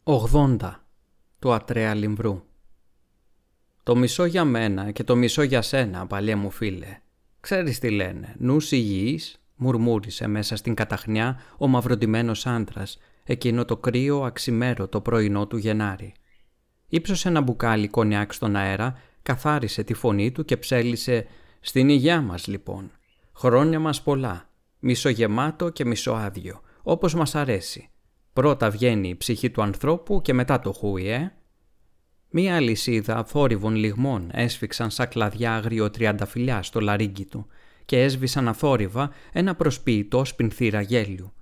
80. Του Ατρέα Λιμβρού. Το μισό για μένα και το μισό για σένα, παλιέ μου φίλε. Ξέρεις τι λένε, νους υγιής, μουρμούρισε μέσα στην καταχνιά ο μαυροντημένος άντρας, εκείνο το κρύο αξιμέρωτο πρωινό του Γενάρη. Ήψωσε ένα μπουκάλι κονιάκ στον αέρα, καθάρισε τη φωνή του και ψέλισε «Στην υγειά μας λοιπόν. Χρόνια μας πολλά. Μισογεμάτο και μισοάδιο, όπως μας αρέσει. Πρώτα βγαίνει η ψυχή του ανθρώπου και μετά το χούι, Μία αλυσίδα θόρυβων λιγμών έσφιξαν σαν κλαδιά αγριοτριανταφυλλιά στο λαρύγγι του και έσβησαν αθόρυβα ένα προσποιητό σπινθήρα γέλιου.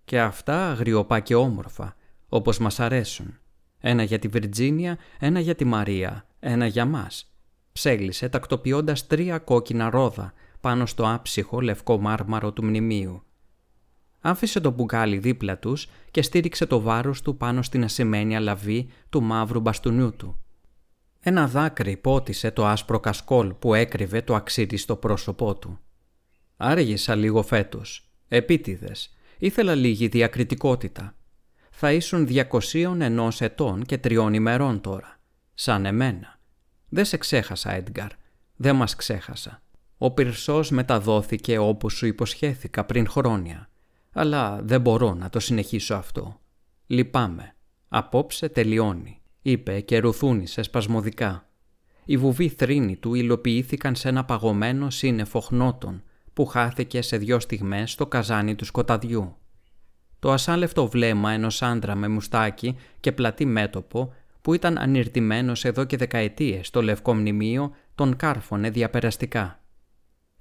Και αυτά αγριοπά και όμορφα, όπως μας αρέσουν. Ένα για τη Βιρτζίνια, ένα για τη Μαρία, ένα για μας. Ψέλισε τακτοποιώντας 3 κόκκινα ρόδα πάνω στο άψυχο λευκό μάρμαρο του μνημείου. Άφησε το μπουκάλι δίπλα τους και στήριξε το βάρος του πάνω στην ασημένια λαβή του μαύρου μπαστούνιου του. Ένα δάκρυ πότισε το άσπρο κασκόλ που έκρυβε το αξίριστο πρόσωπό του. Άργησα λίγο φέτος. Επίτηδες. Ήθελα λίγη διακριτικότητα. Θα ήσουν 201 ετών και 3 ημερών τώρα. Σαν εμένα. Δεν σε ξέχασα, Έντγκαρ. Δεν μας ξέχασα. Ο πυρσός μεταδόθηκε όπου σου υποσχέθηκα πριν χρόνια. Αλλά δεν μπορώ να το συνεχίσω αυτό. Λυπάμαι. Απόψε τελειώνει, είπε και ρουθούνισε σπασμωδικά. Οι βουβοί θρήνοι του υλοποιήθηκαν σε ένα παγωμένο σύννεφο χνότων που χάθηκε σε 2 στιγμές στο καζάνι του σκοταδιού. Το ασάλευτο βλέμμα ενός άντρα με μουστάκι και πλατή μέτωπο που ήταν ανιρτημένος εδώ και δεκαετίες στο λευκό μνημείο τον κάρφωνε διαπεραστικά.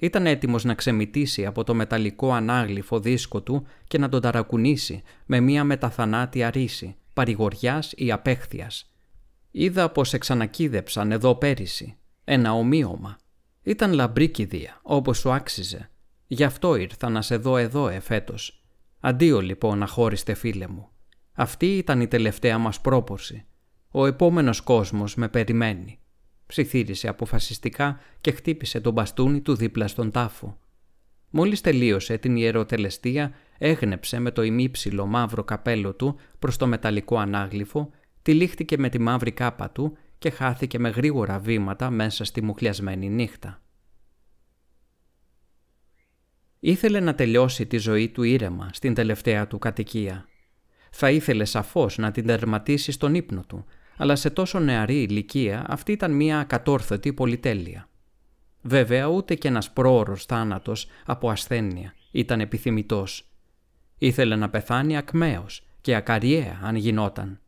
Ήταν έτοιμος να ξεμητήσει από το μεταλλικό ανάγλυφο δίσκο του και να τον ταρακουνήσει με μία μεταθανάτια ρίση, παρηγοριάς ή απέχθειας. Είδα πως εξανακίδεψαν εδώ πέρυσι. Ένα ομοίωμα. Ήταν λαμπρή κηδεία, όπως σου άξιζε. Γι' αυτό ήρθα να σε δω εδώ εφέτος. Αντίο λοιπόν, αχώριστε φίλε μου. Αυτή ήταν η τελευταία μας πρόπορση. Ο επόμενος κόσμος με περιμένει. Ψιθύρισε αποφασιστικά και χτύπησε τον μπαστούνι του δίπλα στον τάφο. Μόλις τελείωσε την ιεροτελεστία, έγνεψε με το ημίψιλο μαύρο καπέλο του προς το μεταλλικό ανάγλυφο, τυλίχτηκε με τη μαύρη κάπα του και χάθηκε με γρήγορα βήματα μέσα στη μουχλιασμένη νύχτα. Ήθελε να τελειώσει τη ζωή του ήρεμα στην τελευταία του κατοικία. Θα ήθελε σαφώς να την τερματίσει στον ύπνο του, αλλά σε τόσο νεαρή ηλικία αυτή ήταν μια ακατόρθωτη πολυτέλεια. Βέβαια ούτε και ένας πρόωρος θάνατος από ασθένεια ήταν επιθυμητός. Ήθελε να πεθάνει ακμαίος και ακαριέα αν γινόταν.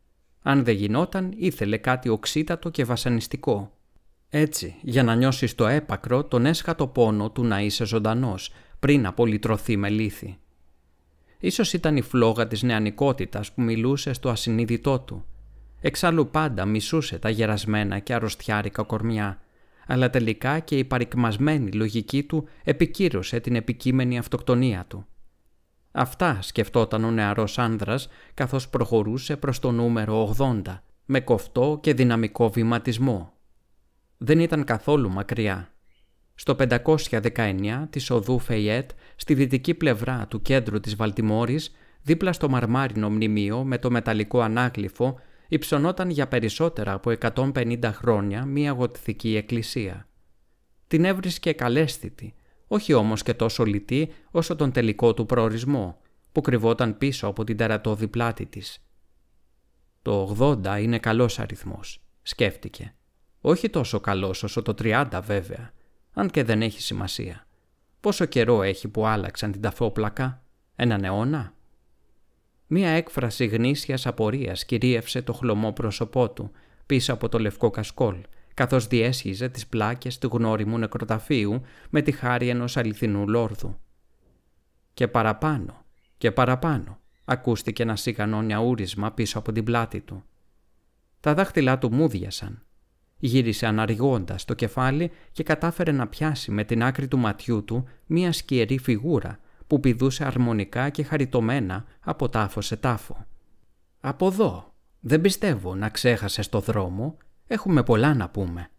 Αν δεν γινόταν ήθελε κάτι οξύτατο και βασανιστικό. Έτσι, για να νιώσει στο έπακρο τον έσχατο πόνο του να είσαι ζωντανός πριν απολυτρωθεί με λύθη. Ίσως ήταν η φλόγα της νεανικότητας που μιλούσε στο ασυνείδητό του. Εξάλλου πάντα μισούσε τα γερασμένα και αρρωστιάρικα κορμιά, αλλά τελικά και η παρικμασμένη λογική του επικύρωσε την επικείμενη αυτοκτονία του. Αυτά σκεφτόταν ο νεαρός άνδρας καθώς προχωρούσε προς το νούμερο 80 με κοφτό και δυναμικό βηματισμό. Δεν ήταν καθόλου μακριά. Στο 519 της οδού Φεϊέτ, στη δυτική πλευρά του κέντρου της Βαλτιμόρης, δίπλα στο μαρμάρινο μνημείο με το μεταλλικό ανάγλυφο, υψωνόταν για περισσότερα από 150 χρόνια μία γοτθική εκκλησία. Την έβρισκε καλέσθητη, όχι όμως και τόσο λιτή όσο τον τελικό του προορισμό, που κρυβόταν πίσω από την τερατώδη πλάτη της. Το 80 είναι καλός αριθμός, σκέφτηκε. Όχι τόσο καλός όσο το 30 βέβαια, αν και δεν έχει σημασία. Πόσο καιρό έχει που άλλαξαν την ταφόπλακα, έναν αιώνα? Μία έκφραση γνήσιας απορίας κυρίευσε το χλωμό πρόσωπό του πίσω από το λευκό κασκόλ, καθώς διέσχιζε τις πλάκες του γνώριμου νεκροταφείου με τη χάρη ενός αληθινού λόρδου. Και παραπάνω, ακούστηκε ένα σιγανό νιαούρισμα πίσω από την πλάτη του. Τα δάχτυλά του μούδιασαν. Γύρισε αναργώντας το κεφάλι και κατάφερε να πιάσει με την άκρη του ματιού του μία σκιερή φιγούρα που πηδούσε αρμονικά και χαριτωμένα από τάφο σε τάφο. «Από εδώ, δεν πιστεύω να ξέχασες το δρόμο, έχουμε πολλά να πούμε»,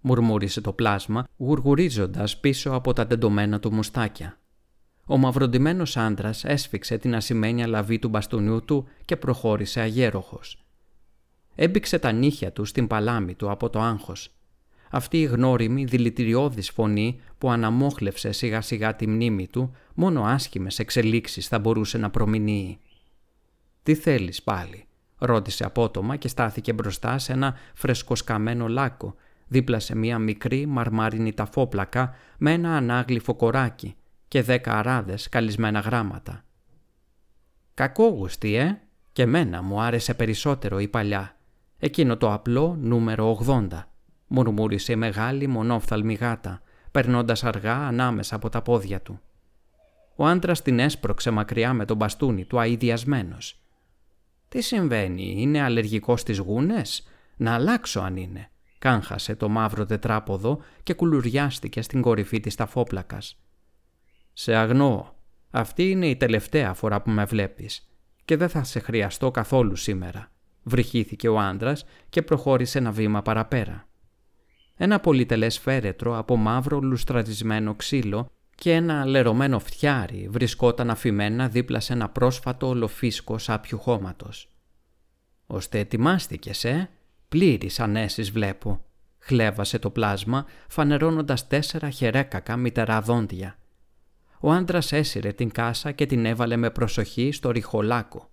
μουρμούρισε το πλάσμα γουργουρίζοντας πίσω από τα τεντωμένα του μουστάκια. Ο μαυροντημένος άντρας έσφιξε την ασημένια λαβή του μπαστούνιου του και προχώρησε αγέροχος. Έμπηξε τα νύχια του στην παλάμη του από το άγχος. Αυτή η γνώριμη δηλητηριώδης φωνή που αναμόχλευσε σιγά σιγά τη μνήμη του, μόνο άσχημες εξελίξεις θα μπορούσε να προμηνύει. «Τι θέλεις πάλι?» ρώτησε απότομα και στάθηκε μπροστά σε ένα φρεσκοσκαμμένο λάκκο, δίπλα σε μια μικρή μαρμάρινη ταφόπλακα με ένα ανάγλυφο κοράκι και 10 αράδες καλισμένα γράμματα. «Κακόγουστη, Και εμένα μου άρεσε περισσότερο η παλιά. Εκείνο το απλό νούμερο 80», μουρμούρισε η μεγάλη μονόφθαλμη γάτα, περνώντας αργά ανάμεσα από τα πόδια του. Ο άντρας την έσπρωξε μακριά με τον μπαστούνι του αηδιασμένος. «Τι συμβαίνει, είναι αλλεργικός στις γούνες? Να αλλάξω αν είναι», κάγχασε το μαύρο τετράποδο και κουλουριάστηκε στην κορυφή της ταφόπλακας. «Σε αγνοώ. Αυτή είναι η τελευταία φορά που με βλέπεις και δεν θα σε χρειαστώ καθόλου σήμερα», βρυχήθηκε ο άντρας και προχώρησε ένα βήμα παραπέρα. Ένα πολυτελές φέρετρο από μαύρο λουστραρισμένο ξύλο και ένα λερωμένο φτιάρι βρισκόταν αφημένα δίπλα σε ένα πρόσφατο ολοφίσκο σάπιου χώματος. «Ώστε ετοιμάστηκες, πλήρης ανέσεις βλέπω», χλέβασε το πλάσμα φανερώνοντας 4 χερέκακα μητερά δόντια. Ο άντρας έσυρε την κάσα και την έβαλε με προσοχή στο ριχολάκο.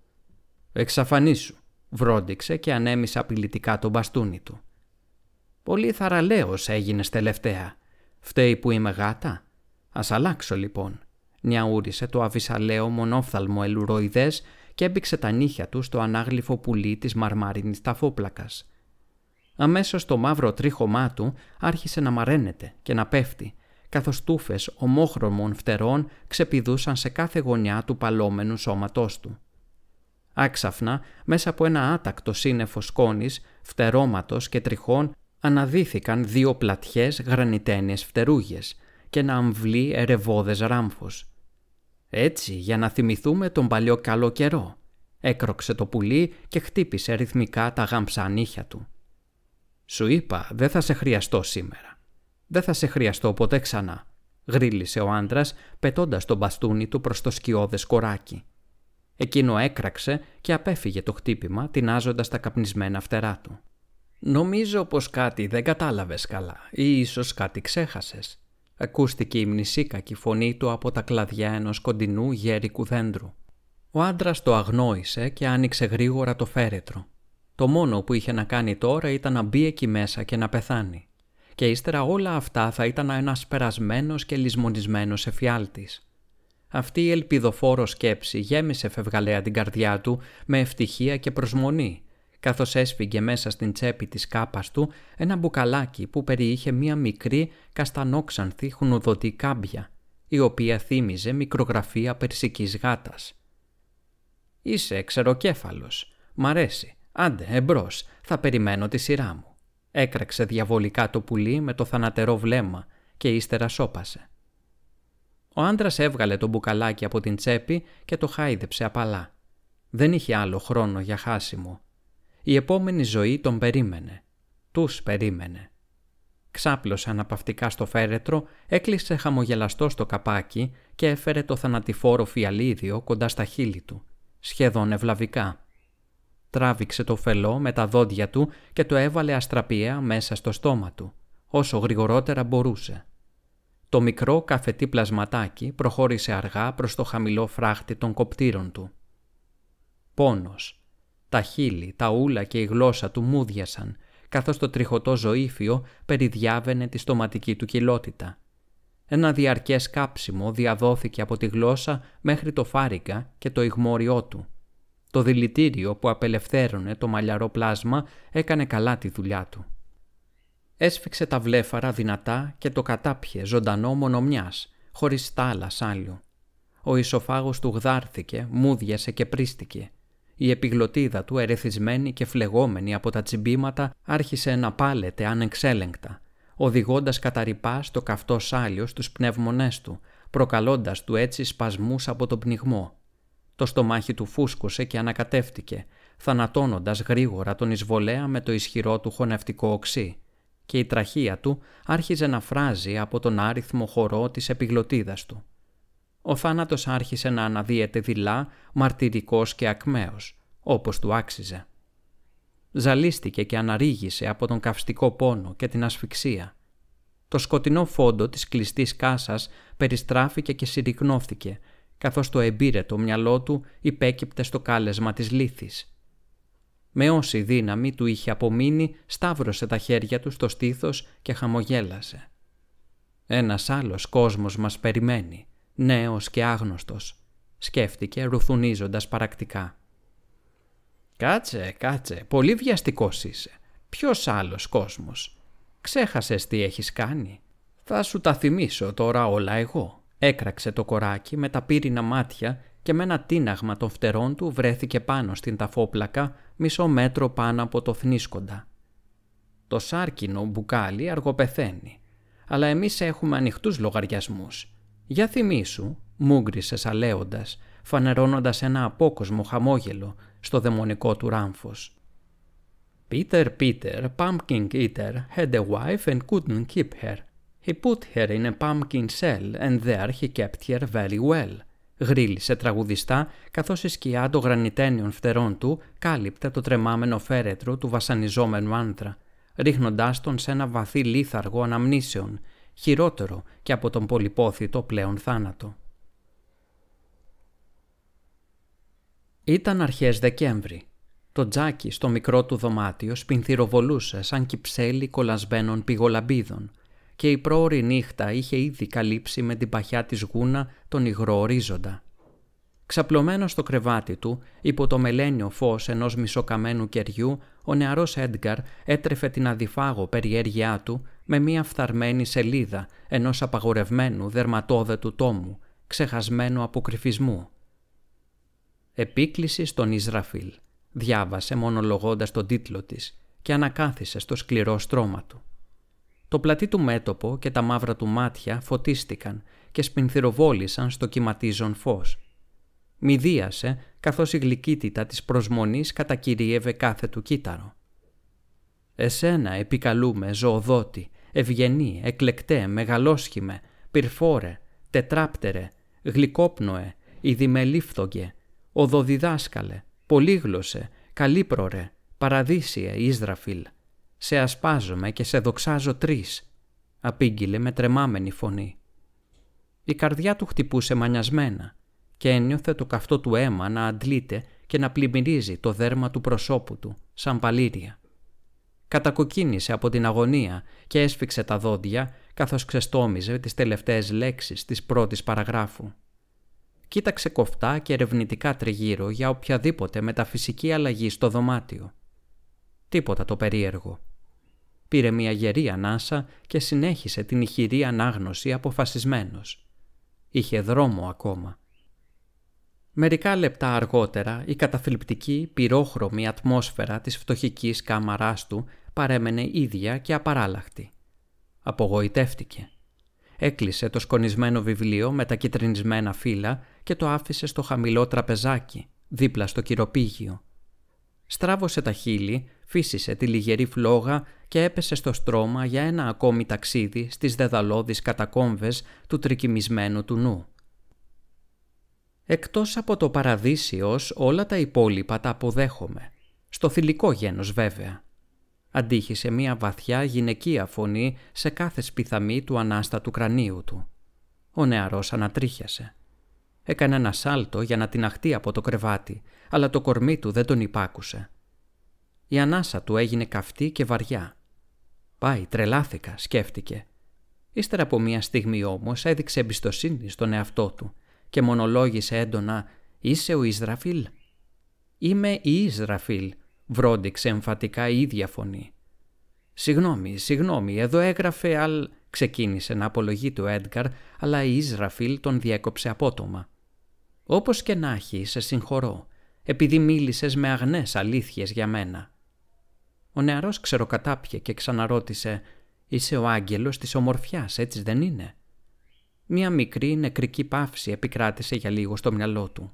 «Εξαφανίσου», βρόντιξε και ανέμισε απειλητικά το μπαστούνι του. «Πολύ θαραλέος έγινες τελευταία. Φταίει που είμαι γάτα? Ας αλλάξω λοιπόν», νιαούρισε το αβυσαλαίο μονόφθαλμο ελουροειδές και έμπηξε τα νύχια του στο ανάγλυφο πουλί της μαρμάρινης ταφόπλακας. Αμέσως το μαύρο τρίχωμά του άρχισε να μαραίνεται και να πέφτει, καθώς τούφες ομόχρωμων φτερών ξεπηδούσαν σε κάθε γωνιά του παλόμενου σώματός του. Άξαφνα, μέσα από ένα άτακτο σύννεφο σκόνης, φτερώματος και τριχών, αναδύθηκαν 2 πλατιές γρανιτένιες φτερούγες και ένα αμβλή ερεβώδες ράμφος. «Έτσι, για να θυμηθούμε τον παλιό καλό καιρό», έκροξε το πουλί και χτύπησε ρυθμικά τα γαμψά νύχια του. «Σου είπα, δεν θα σε χρειαστώ σήμερα. Δεν θα σε χρειαστώ ποτέ ξανά», γρίλησε ο άντρας πετώντας το μπαστούνι του προς το σκιώδες κοράκι. Εκείνο έκραξε και απέφυγε το χτύπημα τεινάζοντας τα καπνισμένα φτερά του. «Νομίζω πως κάτι δεν κατάλαβες καλά ή ίσως κάτι ξέχασες», ακούστηκε η μνησίκακη φωνή του από τα κλαδιά ενός κοντινού γέρικου δέντρου. Ο άντρας το αγνόησε και άνοιξε γρήγορα το φέρετρο. Το μόνο που είχε να κάνει τώρα ήταν να μπει εκεί μέσα και να πεθάνει. Και ύστερα όλα αυτά θα ήταν ένας περασμένος και λησμονισμένος εφιάλτης. Αυτή η ελπιδοφόρο σκέψη γέμισε φευγαλέα την καρδιά του με ευτυχία και προσμονή, καθώς έσφιγγε μέσα στην τσέπη της κάπας του ένα μπουκαλάκι που περιείχε μία μικρή καστανόξανθη χνουδωτή κάμπια, η οποία θύμιζε μικρογραφία περσικής γάτας. «Είσαι ξεροκέφαλος. Μ' αρέσει. Άντε, εμπρός, θα περιμένω τη σειρά μου», έκραξε διαβολικά το πουλί με το θανατερό βλέμμα και ύστερα σώπασε. Ο άντρας έβγαλε το μπουκαλάκι από την τσέπη και το χάιδεψε απαλά. Δεν είχε άλλο χρόνο για χάσιμο. Η επόμενη ζωή τον περίμενε. Τους περίμενε. Ξάπλωσε αναπαυτικά στο φέρετρο, έκλεισε χαμογελαστό στο καπάκι και έφερε το θανατηφόρο φιαλίδιο κοντά στα χείλη του, σχεδόν ευλαβικά. Τράβηξε το φελό με τα δόντια του και το έβαλε αστραπιαία μέσα στο στόμα του, όσο γρηγορότερα μπορούσε. Το μικρό καφετί πλασματάκι προχώρησε αργά προς το χαμηλό φράχτη των κοπτήρων του. Πόνος. Τα χείλη, τα ούλα και η γλώσσα του μούδιασαν, καθώς το τριχωτό ζωήφιο περιδιάβαινε τη στοματική του κοιλότητα. Ένα διαρκές κάψιμο διαδόθηκε από τη γλώσσα μέχρι το φάριγγα και το ιγμόριό του. Το δηλητήριο που απελευθέρωνε το μαλλιαρό πλάσμα έκανε καλά τη δουλειά του. Έσφιξε τα βλέφαρα δυνατά και το κατάπιε ζωντανό μόνο μιας, χωρίς στάλα σάλιο. Ο ισοφάγος του γδάρθηκε, μούδιασε και πρίστηκε. Η επιγλωτίδα του, ερεθισμένη και φλεγόμενη από τα τσιμπήματα, άρχισε να πάλεται ανεξέλεγκτα, οδηγώντας καταρρυπά στο καυτό σάλιο στους πνεύμονές του, προκαλώντας του έτσι σπασμούς από τον πνιγμό. Το στομάχι του φούσκωσε και ανακατεύτηκε, θανατώνοντας γρήγορα τον εισβολέα με το ισχυρό του χωνευτικό οξύ, και η τραχεία του άρχιζε να φράζει από τον άριθμο χορό της επιγλωτίδας του. Ο θάνατος άρχισε να αναδύεται δειλά, μαρτυρικός και ακμαίος, όπως του άξιζε. Ζαλίστηκε και αναρρίγησε από τον καυστικό πόνο και την ασφυξία. Το σκοτεινό φόντο της κλειστής κάσας περιστράφηκε και συρρυκνώθηκε, καθώς το εμπήρετο μυαλό του υπέκυπτε στο κάλεσμα της λύθης. Με όση δύναμη του είχε απομείνει, σταύρωσε τα χέρια του στο στήθος και χαμογέλασε. «Ένας άλλος κόσμος μας περιμένει, νέος και άγνωστος», σκέφτηκε ρουθουνίζοντας παρακτικά. «Κάτσε, πολύ βιαστικός είσαι. Ποιος άλλος κόσμος? Ξέχασες τι έχεις κάνει? Θα σου τα θυμίσω τώρα όλα εγώ», έκραξε το κοράκι με τα πύρινα μάτια και με ένα τίναγμα των φτερών του βρέθηκε πάνω στην ταφόπλακα μισό μέτρο πάνω από το θνίσκοντα. «Το σάρκινο μπουκάλι αργοπεθαίνει, αλλά εμείς έχουμε ανοιχτούς λογαριασμούς. Για θυμήσου», μούγκρισε σαλέοντας, φανερώνοντας ένα απόκοσμο χαμόγελο στο δαιμονικό του ράμφος. «Peter, pumpkin eater, had a wife and couldn't keep her. He put her in a pumpkin shell and there he kept her very well», γρύλισε τραγουδιστά, καθώς η σκιά των γρανιτένιων φτερών του κάλυπτε το τρεμάμενο φέρετρο του βασανιζόμενου άνδρα, ρίχνοντάς τον σε ένα βαθύ λίθαργο αναμνήσεων, χειρότερο και από τον πολυπόθητο πλέον θάνατο. Ήταν αρχές Δεκέμβρη. Το Τζάκι στο μικρό του δωμάτιο σπινθυροβολούσε σαν κυψέλη κολλασμένων πηγολαμπίδων και η πρόωρη νύχτα είχε ήδη καλύψει με την παχιά της γούνα τον υγρό ορίζοντα. Ξαπλωμένος στο κρεβάτι του, υπό το μελένιο φως ενός μισοκαμένου κεριού, ο νεαρός Έντγκαρ έτρεφε την αδιφάγω περιέργειά του με μία φθαρμένη σελίδα ενός απαγορευμένου δερματόδετου τόμου, ξεχασμένου αποκρυφισμού. «Επίκληση στον Ισραφήλ», διάβασε μονολογώντας τον τίτλο της και ανακάθισε στο σκληρό στρώμα του. Το πλατή του μέτωπο και τα μαύρα του μάτια φωτίστηκαν και σπινθυροβόλησαν στο κυματίζον φως. Μηδίασε καθώς η γλυκύτητα της προσμονής κατακυρίευε κάθε του κύτταρο. «Εσένα επικαλούμε, ζωοδότη, ευγενή, εκλεκτέ, μεγαλόσχημε, πυρφόρε, τετράπτερε, γλυκόπνοε, ειδημελήφθογε, οδοδιδάσκαλε, πολύγλωσσε, καλύπρορε, παραδείσιε, Ισραφήλ. Σε ασπάζομαι και σε δοξάζω τρεις», απήγγειλε με τρεμάμενη φωνή. Η καρδιά του χτυπούσε μανιασμένα και ένιωθε το καυτό του αίμα να αντλείται και να πλημμυρίζει το δέρμα του προσώπου του, σαν παλήρια. Κατακοκκίνησε από την αγωνία και έσφιξε τα δόντια καθώς ξεστόμιζε τις τελευταίες λέξεις της πρώτης παραγράφου. Κοίταξε κοφτά και ερευνητικά τριγύρω για οποιαδήποτε μεταφυσική αλλαγή στο δωμάτιο. Τίποτα το περίεργο. Πήρε μια γερή ανάσα και συνέχισε την ηχηρή ανάγνωση αποφασισμένος. Είχε δρόμο ακόμα. Μερικά λεπτά αργότερα η καταθλιπτική πυρόχρωμη ατμόσφαιρα της φτωχικής κάμαράς του παρέμενε ίδια και απαράλλαχτη. Απογοητεύτηκε. Έκλεισε το σκονισμένο βιβλίο με τα κυτρινισμένα φύλλα και το άφησε στο χαμηλό τραπεζάκι, δίπλα στο κυροπήγιο. Στράβωσε τα χείλη, φύσησε τη λιγερή φλόγα και έπεσε στο στρώμα για ένα ακόμη ταξίδι στις δεδαλώδεις κατακόμβες του τρικυμισμένου του νου. Εκτός από το παραδείσιος, όλα τα υπόλοιπα τα αποδέχομαι. Στο θηλυκό γένος βέβαια. Αντίχησε μία βαθιά γυναικεία φωνή σε κάθε σπιθαμή του ανάστατου κρανίου του. Ο νεαρός ανατρίχιασε. Έκανε ένα σάλτο για να τιναχτεί από το κρεβάτι, αλλά το κορμί του δεν τον υπάκουσε. Η ανάσα του έγινε καυτή και βαριά. «Πάει, τρελάθηκα», σκέφτηκε. Ύστερα από μία στιγμή όμως έδειξε εμπιστοσύνη στον εαυτό του και μονολόγησε έντονα «Είσαι ο Ισραφήλ?» «Είμαι η Ισραφήλ», βρόντιξε εμφατικά η ίδια φωνή. «Συγγνώμη, εδώ έγραφε ξεκίνησε να απολογεί ο Έντγκαρ, αλλά η Ισραφήλ τον διέκοψε απότομα. «Όπως και να έχει, σε συγχωρώ, επειδή μίλησες με αγνές αλήθειες για μένα». Ο νεαρός ξεροκατάπιε και ξαναρώτησε «Είσαι ο άγγελος της ομορφιάς, έτσι δεν είναι?» Μια μικρή νεκρική παύση επικράτησε για λίγο στο μυαλό του.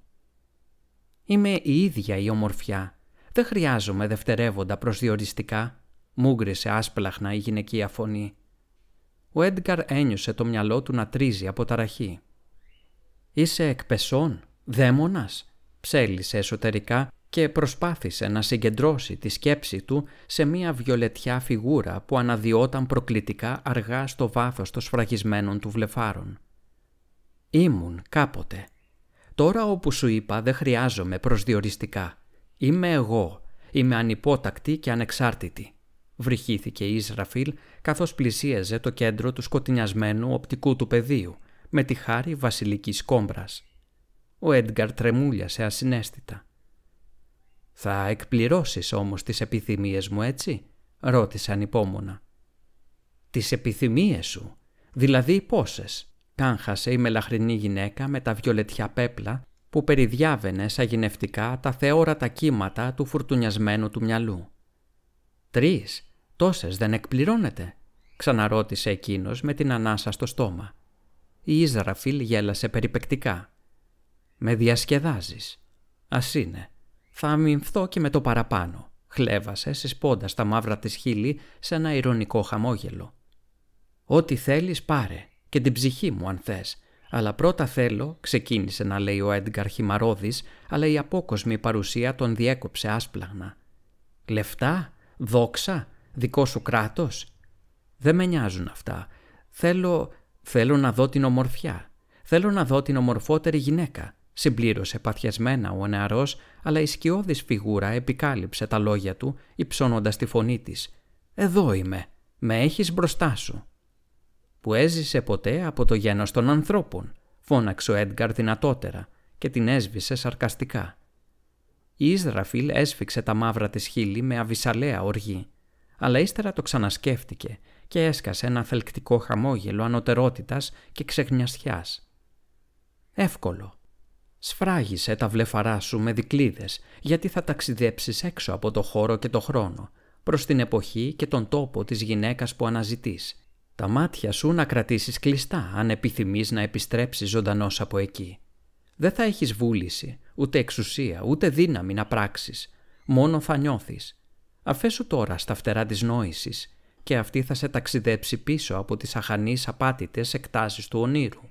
«Είμαι η ίδια η ομορφιά. Δεν χρειάζομαι δευτερεύοντα προσδιοριστικά», μούγκρισε άσπλαχνα η γυναικεία φωνή. Ο Έντγκαρ ένιωσε το μυαλό του να τρίζει από ταραχή. «Είσαι εκπεσόν, δαίμονας», ψέλισε εσωτερικά και προσπάθησε να συγκεντρώσει τη σκέψη του σε μια βιολετιά φιγούρα που αναδυόταν προκλητικά αργά στο βάθος των σφραγισμένων του βλεφάρων. «Ήμουν κάποτε. Τώρα όπου σου είπα δεν χρειάζομαι προσδιοριστικά. Είμαι εγώ. Είμαι ανυπότακτη και ανεξάρτητη», βρυχήθηκε η Ισραφήλ καθώς πλησίαζε το κέντρο του σκοτεινιασμένου οπτικού του πεδίου με τη χάρη βασιλικής κόμπρας. Ο Έντγκαρ τρεμούλιασε ασυναίσθητα. «Θα εκπληρώσεις όμως τις επιθυμίες μου, έτσι?» ρώτησε ανυπόμονα. «Τις επιθυμίες σου? Δηλαδή πόσες?» κάγχασε η μελαχρινή γυναίκα με τα βιολετιά πέπλα που περιδιάβαινε σαγηνευτικά τα θεόρατα κύματα του φουρτουνιασμένου του μυαλού. «3, τόσες δεν εκπληρώνεται?» ξαναρώτησε εκείνος με την ανάσα στο στόμα. Η Ισραφήλ γέλασε περιπεκτικά. «Με διασκεδάζεις. Ας είναι. Θα αμυνθώ και με το παραπάνω», χλέβασε συσπώντας τα μαύρα της χείλη σε ένα ειρωνικό χαμόγελο. «Ό,τι θέλεις πάρε, και την ψυχή μου αν θες. Αλλά πρώτα θέλω», ξεκίνησε να λέει ο Έντγκαρ χυμαρώδης, αλλά η απόκοσμη παρουσία τον διέκοψε άσπλαγνα. «Λεφτά, δόξα, δικό σου κράτος? Δεν με νοιάζουν αυτά. Θέλω να δω την ομορφιά. Θέλω να δω την ομορφότερη γυναίκα», συμπλήρωσε παθιασμένα ο νεαρός, αλλά η σκιώδης φιγούρα επικάλυψε τα λόγια του, υψώνοντας τη φωνή της. «Εδώ είμαι. Με έχεις μπροστά σου». «Που έζησε ποτέ από το γένος των ανθρώπων», φώναξε ο Έντγκαρ δυνατότερα και την έσβησε σαρκαστικά. Η Ισραφήλ έσφιξε τα μαύρα της χείλη με αβυσαλαία οργή, αλλά ύστερα το ξανασκέφτηκε και έσκασε ένα θελκτικό χαμόγελο ανωτερότητας και ξεχνιαστιάς. «Εύκολο. Σφράγισε τα βλεφαρά σου με δικλείδες, γιατί θα ταξιδέψεις έξω από το χώρο και το χρόνο, προς την εποχή και τον τόπο της γυναίκας που αναζητείς. Τα μάτια σου να κρατήσεις κλειστά αν επιθυμείς να επιστρέψεις ζωντανός από εκεί. Δεν θα έχεις βούληση, ούτε εξουσία, ούτε δύναμη να πράξεις. Μόνο θα νιώθεις. Αφέσου τώρα στα φτερά της νόησης και αυτή θα σε ταξιδέψει πίσω από τις αχανείς απάτητες εκτάσεις του ονείρου.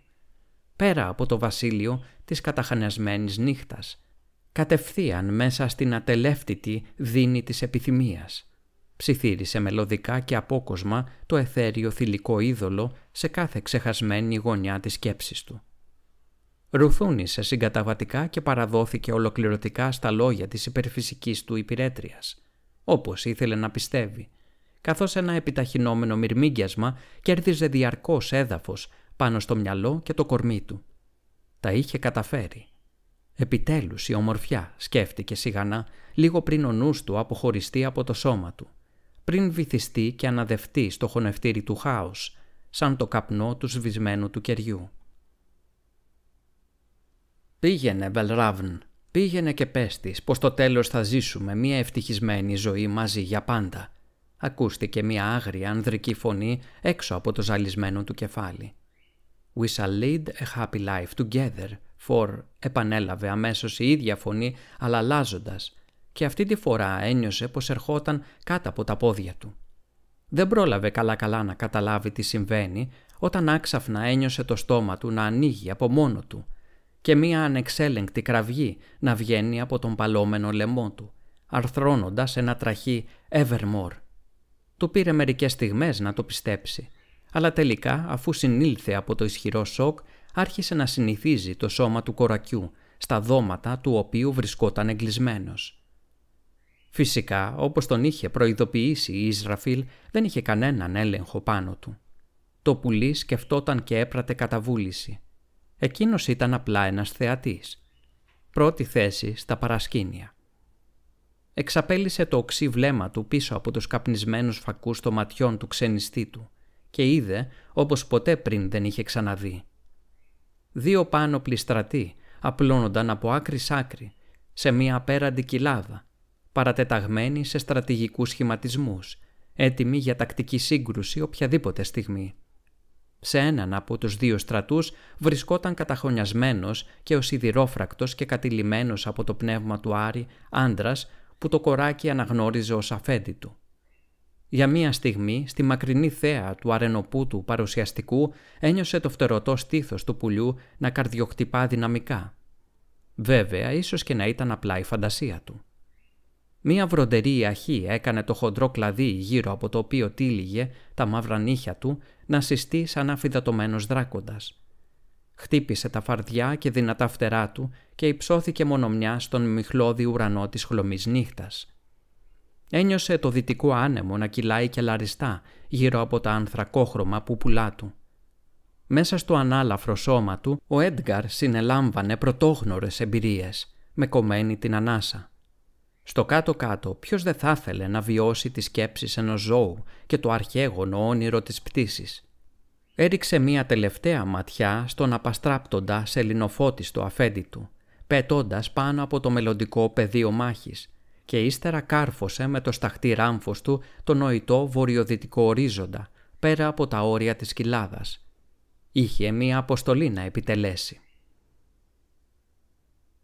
Πέρα από το βασίλειο της καταχανιασμένης νύχτας. Κατευθείαν μέσα στην ατελεύτητη δίνη της επιθυμίας. Ψιθύρισε μελωδικά και απόκοσμα το αιθέριο θηλυκό είδωλο σε κάθε ξεχασμένη γωνιά της σκέψης του. Ρουθούνισε συγκαταβατικά και παραδόθηκε ολοκληρωτικά στα λόγια της υπερφυσικής του υπηρέτριας, όπως ήθελε να πιστεύει, καθώς ένα επιταχυνόμενο μυρμήγκιασμα κέρδιζε διαρκώς έδαφος πάνω στο μυαλό και το κορμί του. Τα είχε καταφέρει. Επιτέλους η ομορφιά, σκέφτηκε σιγανά, λίγο πριν ο νους του αποχωριστεί από το σώμα του, πριν βυθιστεί και αναδευτεί στο χωνευτήρι του χάους, σαν το καπνό του σβησμένου του κεριού. «Πήγαινε, Μπελράβν, πήγαινε και πες της πως στο τέλος θα ζήσουμε μια ευτυχισμένη ζωή μαζί για πάντα», ακούστηκε μια άγρια ανδρική φωνή έξω από το ζαλισμένο του κεφάλι. «We shall lead a happy life together, for», επανέλαβε αμέσως η ίδια φωνή, αλλά αλλάζοντας, και αυτή τη φορά ένιωσε πως ερχόταν κάτω από τα πόδια του. Δεν πρόλαβε καλά-καλά να καταλάβει τι συμβαίνει, όταν άξαφνα ένιωσε το στόμα του να ανοίγει από μόνο του και μία ανεξέλεγκτη κραυγή να βγαίνει από τον παλώμενο λαιμό του, αρθρώνοντας ένα τραχή «Evermore». Του πήρε μερικές στιγμές να το πιστέψει, αλλά τελικά, αφού συνήλθε από το ισχυρό σοκ, άρχισε να συνηθίζει το σώμα του κορακιού, στα δώματα του οποίου βρισκόταν εγκλεισμένος. Φυσικά, όπως τον είχε προειδοποιήσει η Ισραφήλ, δεν είχε κανέναν έλεγχο πάνω του. Το πουλί σκεφτόταν και έπρατε κατά βούληση. Εκείνος ήταν απλά ένας θεατής. Πρώτη θέση στα παρασκήνια. Εξαπέλυσε το οξύ βλέμμα του πίσω από τους καπνισμένους φακούς των ματιών του ξενιστή του και είδε όπως ποτέ πριν δεν είχε ξαναδεί. 2 πάνωπλοι στρατοί απλώνονταν από άκρη σ' άκρη σε μια απέραντη κοιλάδα, παρατεταγμένοι σε στρατηγικούς σχηματισμούς, έτοιμοι για τακτική σύγκρουση οποιαδήποτε στιγμή. Σε έναν από τους 2 στρατούς βρισκόταν καταχωνιασμένος και ο σιδηρόφρακτος και κατηλημμένος από το πνεύμα του Άρη άντρας που το κοράκι αναγνώριζε ως αφέντη του. Για μία στιγμή, στη μακρινή θέα του αρενοπούτου παρουσιαστικού, ένιωσε το φτερωτό στήθος του πουλιού να καρδιοχτυπά δυναμικά. Βέβαια, ίσως και να ήταν απλά η φαντασία του. Μία βροντερή αχή έκανε το χοντρό κλαδί γύρω από το οποίο τύλιγε τα μαύρα νύχια του να συστεί σαν αφυδατωμένος δράκοντας. Χτύπησε τα φαρδιά και δυνατά φτερά του και υψώθηκε μονομιά στον μιχλώδη ουρανό της χλωμής νύχτας. Ένιωσε το δυτικό άνεμο να κυλάει κελαριστά γύρω από τα ανθρακόχρωμα πούπουλά του. Μέσα στο ανάλαφρο σώμα του, ο Έντγκαρ συνελάμβανε πρωτόγνωρες εμπειρίες, με κομμένη την ανάσα. Στο κάτω-κάτω, ποιος δεν θα ήθελε να βιώσει τις σκέψεις ενός ζώου και το αρχαίγωνο όνειρο της πτήσης. Έριξε μία τελευταία ματιά στον απαστράπτοντα σελινοφώτιστο αφέντη του, πετώντας πάνω από το μελλοντικό πεδίο μάχης, και ύστερα κάρφωσε με το σταχτή ράμφος του το νοητό βορειοδυτικό ορίζοντα, πέρα από τα όρια της κοιλάδας. Είχε μία αποστολή να επιτελέσει.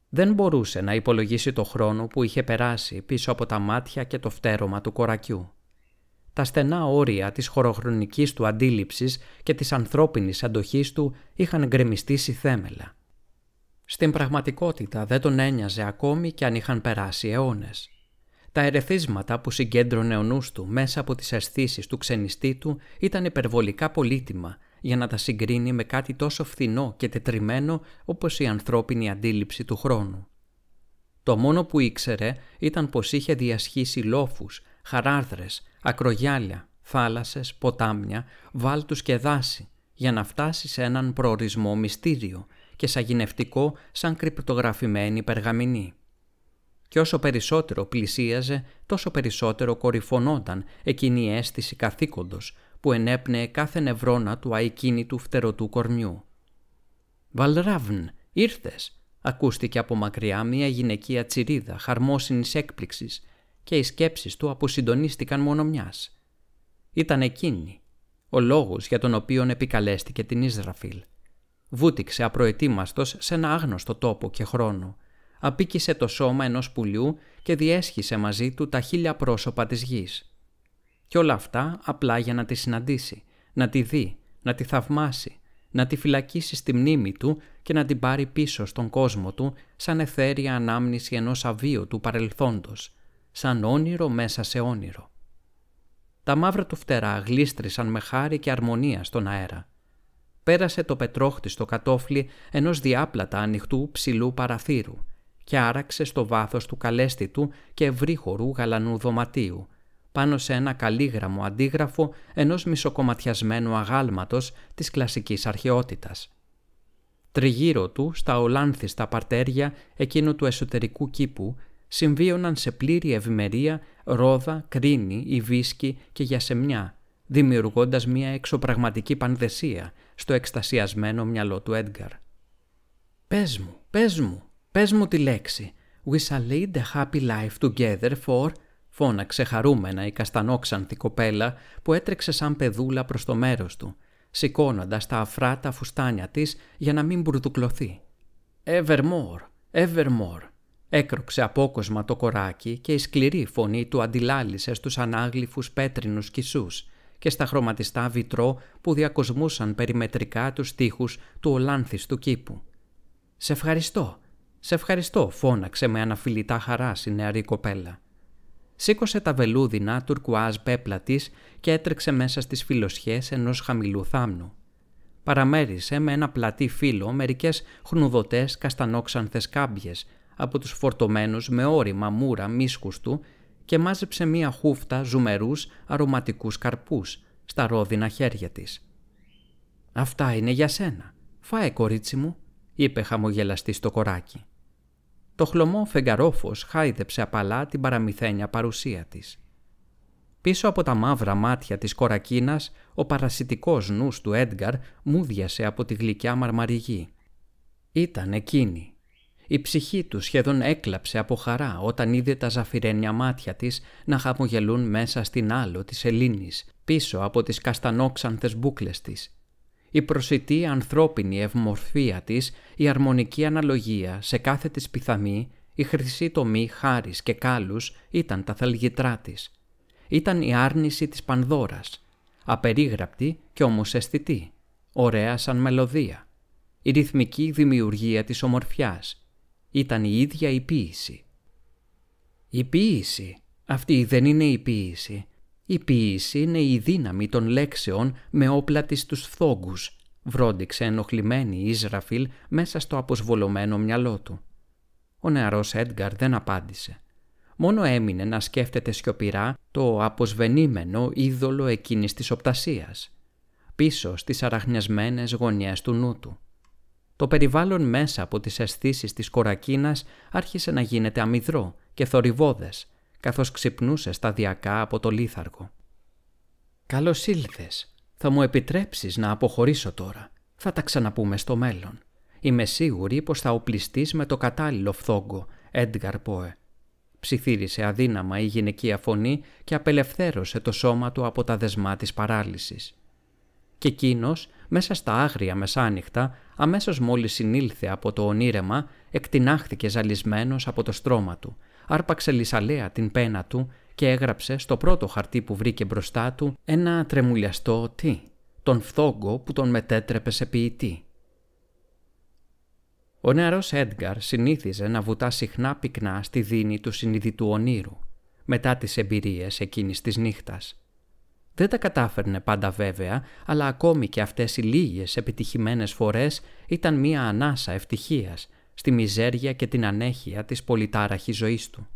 Δεν μπορούσε να υπολογίσει το χρόνο που είχε περάσει πίσω από τα μάτια και το φτέρωμα του κορακιού. Τα στενά όρια της χωροχρονικής του αντίληψης και της ανθρώπινης αντοχής του είχαν γκρεμιστήσει θέμελα. Στην πραγματικότητα δεν τον ένοιαζε ακόμη κι αν είχαν περάσει αιώνες. Τα ερεθίσματα που συγκέντρωνε ο νους του μέσα από τις αισθήσεις του ξενιστή του ήταν υπερβολικά πολύτιμα για να τα συγκρίνει με κάτι τόσο φθηνό και τετριμμένο όπως η ανθρώπινη αντίληψη του χρόνου. Το μόνο που ήξερε ήταν πως είχε διασχίσει λόφους, χαράδρες, ακρογιάλια, θάλασσες, ποτάμια, βάλτους και δάση για να φτάσει σε έναν προορισμό μυστήριο και σαγηνευτικό σαν κρυπτογραφημένη περγαμηνή. Και όσο περισσότερο πλησίαζε, τόσο περισσότερο κορυφωνόταν εκείνη η αίσθηση καθήκοντος που ενέπνεε κάθε νευρώνα του αικίνητου φτερωτού κορμιού. «Βαλράβν, ήρθες!» ακούστηκε από μακριά μια γυναικεία τσιρίδα χαρμόσυνης έκπληξης και οι σκέψεις του αποσυντονίστηκαν μόνο μιας. Ήταν εκείνη, ο λόγος για τον οποίον επικαλέστηκε την Ισραφήλ. Βούτυξε απροετοίμαστος σε ένα άγνωστο τόπο και χρόνο. Απίκησε το σώμα ενός πουλιού και διέσχισε μαζί του τα 1000 πρόσωπα της γης. Κι όλα αυτά απλά για να τη συναντήσει, να τη δει, να τη θαυμάσει, να τη φυλακίσει στη μνήμη του και να την πάρει πίσω στον κόσμο του σαν αιθέρια ανάμνηση ενός αβίωτου παρελθόντος, σαν όνειρο μέσα σε όνειρο. Τα μαύρα του φτερά γλίστρησαν με χάρη και αρμονία στον αέρα. Πέρασε το πετρόχτη στο κατόφλι ενός διάπλατα ανοιχτού ψηλού παραθύρου και άραξε στο βάθος του καλέσθητου και ευρύχωρου γαλανού δωματίου, πάνω σε ένα καλύγραμμο αντίγραφο ενός μισοκομματιασμένου αγάλματος της κλασικής αρχαιότητας. Τριγύρω του, στα ολάνθιστα παρτέρια εκείνου του εσωτερικού κήπου, συμβίωναν σε πλήρη ευημερία ρόδα, κρίνη, ιβίσκη και γιασεμιά, δημιουργώντας μια εξωπραγματική πανδεσία στο εκστασιασμένο μυαλό του Έντγκαρ. «Πες μου τη λέξη. We shall lead a happy life together for...» φώναξε χαρούμενα η καστανόξανθη κοπέλα που έτρεξε σαν παιδούλα προς το μέρος του, σηκώνοντας τα αφράτα φουστάνια της για να μην μπουρδουκλωθεί. «Evermore», έκροξε απόκοσμα το κοράκι και η σκληρή φωνή του αντιλάλησε στους ανάγλυφους πέτρινους κισούς και στα χρωματιστά βιτρό που διακοσμούσαν περιμετρικά τους στίχους του ολάνθιστου κήπου. «Σε ευχαριστώ», φώναξε με αναφιλητά χαράς η νεαρή κοπέλα. Σήκωσε τα βελούδινα τουρκουάζ πέπλα της και έτρεξε μέσα στις φιλοσιές ενός χαμηλού θάμνου. Παραμέρισε με ένα πλατή φύλλο μερικές χνουδωτές καστανόξανθες κάμπιες από τους φορτωμένους με όρημα μούρα μίσκους του και μάζεψε μία χούφτα ζουμερούς αρωματικούς καρπούς στα ρόδινα χέρια της. «Αυτά είναι για σένα. Φάε, κορίτσι μου», είπε χαμογελαστή στο κοράκι. Το χλωμό φεγγαρόφος χάιδεψε απαλά την παραμυθένια παρουσία της. Πίσω από τα μαύρα μάτια της κορακίνας, ο παρασιτικός νους του Έντγκαρ μούδιασε από τη γλυκιά μαρμαριγή. Ήταν εκείνη. Η ψυχή του σχεδόν έκλαψε από χαρά όταν είδε τα ζαφυρένια μάτια της να χαμογελούν μέσα στην άλο της Ελλήνης, πίσω από τις καστανόξανθες μπούκλες της. Η προσιτή ανθρώπινη ευμορφία της, η αρμονική αναλογία σε κάθε της πιθαμή, η χρυσή τομή χάρης και κάλους ήταν τα θαλγητρά της. Ήταν η άρνηση της Πανδώρας, απερίγραπτη και όμως αισθητή, ωραία σαν μελωδία. Η ρυθμική δημιουργία της ομορφιάς. Ήταν η ίδια η ποίηση. Η ποίηση. Αυτή δεν είναι η ποίηση. Η ποίηση είναι η δύναμη των λέξεων με όπλα της τους φθόγκους, βρόντιξε ενοχλημένη η Ισραφήλ μέσα στο αποσβολωμένο μυαλό του. Ο νεαρός Έντγκαρ δεν απάντησε. Μόνο έμεινε να σκέφτεται σιωπηρά το αποσβενήμενο είδωλο εκείνης της οπτασίας, πίσω στις αραχνιασμένες γωνιές του νου του. Το περιβάλλον μέσα από τις αισθήσεις της κορακίνας άρχισε να γίνεται αμυδρό και θορυβώδες, καθώς ξυπνούσε σταδιακά από το λίθαργο. «Καλώς ήλθες. Θα μου επιτρέψεις να αποχωρήσω τώρα. Θα τα ξαναπούμε στο μέλλον. Είμαι σίγουρη πως θα οπλιστείς με το κατάλληλο φθόγκο, Έντγκαρ Πόε», ψιθύρισε αδύναμα η γυναικεία φωνή και απελευθέρωσε το σώμα του από τα δεσμά της παράλυσης. Και εκείνος, μέσα στα άγρια μεσάνυχτα, αμέσως μόλις συνήλθε από το ονείρεμα, εκτινάχθηκε ζαλισμένος από το στρώμα του, άρπαξε λυσαλέα την πένα του και έγραψε στο πρώτο χαρτί που βρήκε μπροστά του ένα τρεμουλιαστό «τι», τον φθόγκο που τον μετέτρεπε σε ποιητή. Ο νεαρός Έντγκαρ συνήθιζε να βουτά συχνά πυκνά στη δίνη του συνειδητού ονείρου, μετά τις εμπειρίες εκείνης της νύχτας. Δεν τα κατάφερνε πάντα βέβαια, αλλά ακόμη και αυτές οι λίγες επιτυχημένες φορές ήταν μία ανάσα ευτυχίας στη μιζέρια και την ανέχεια της πολυτάραχης ζωής του.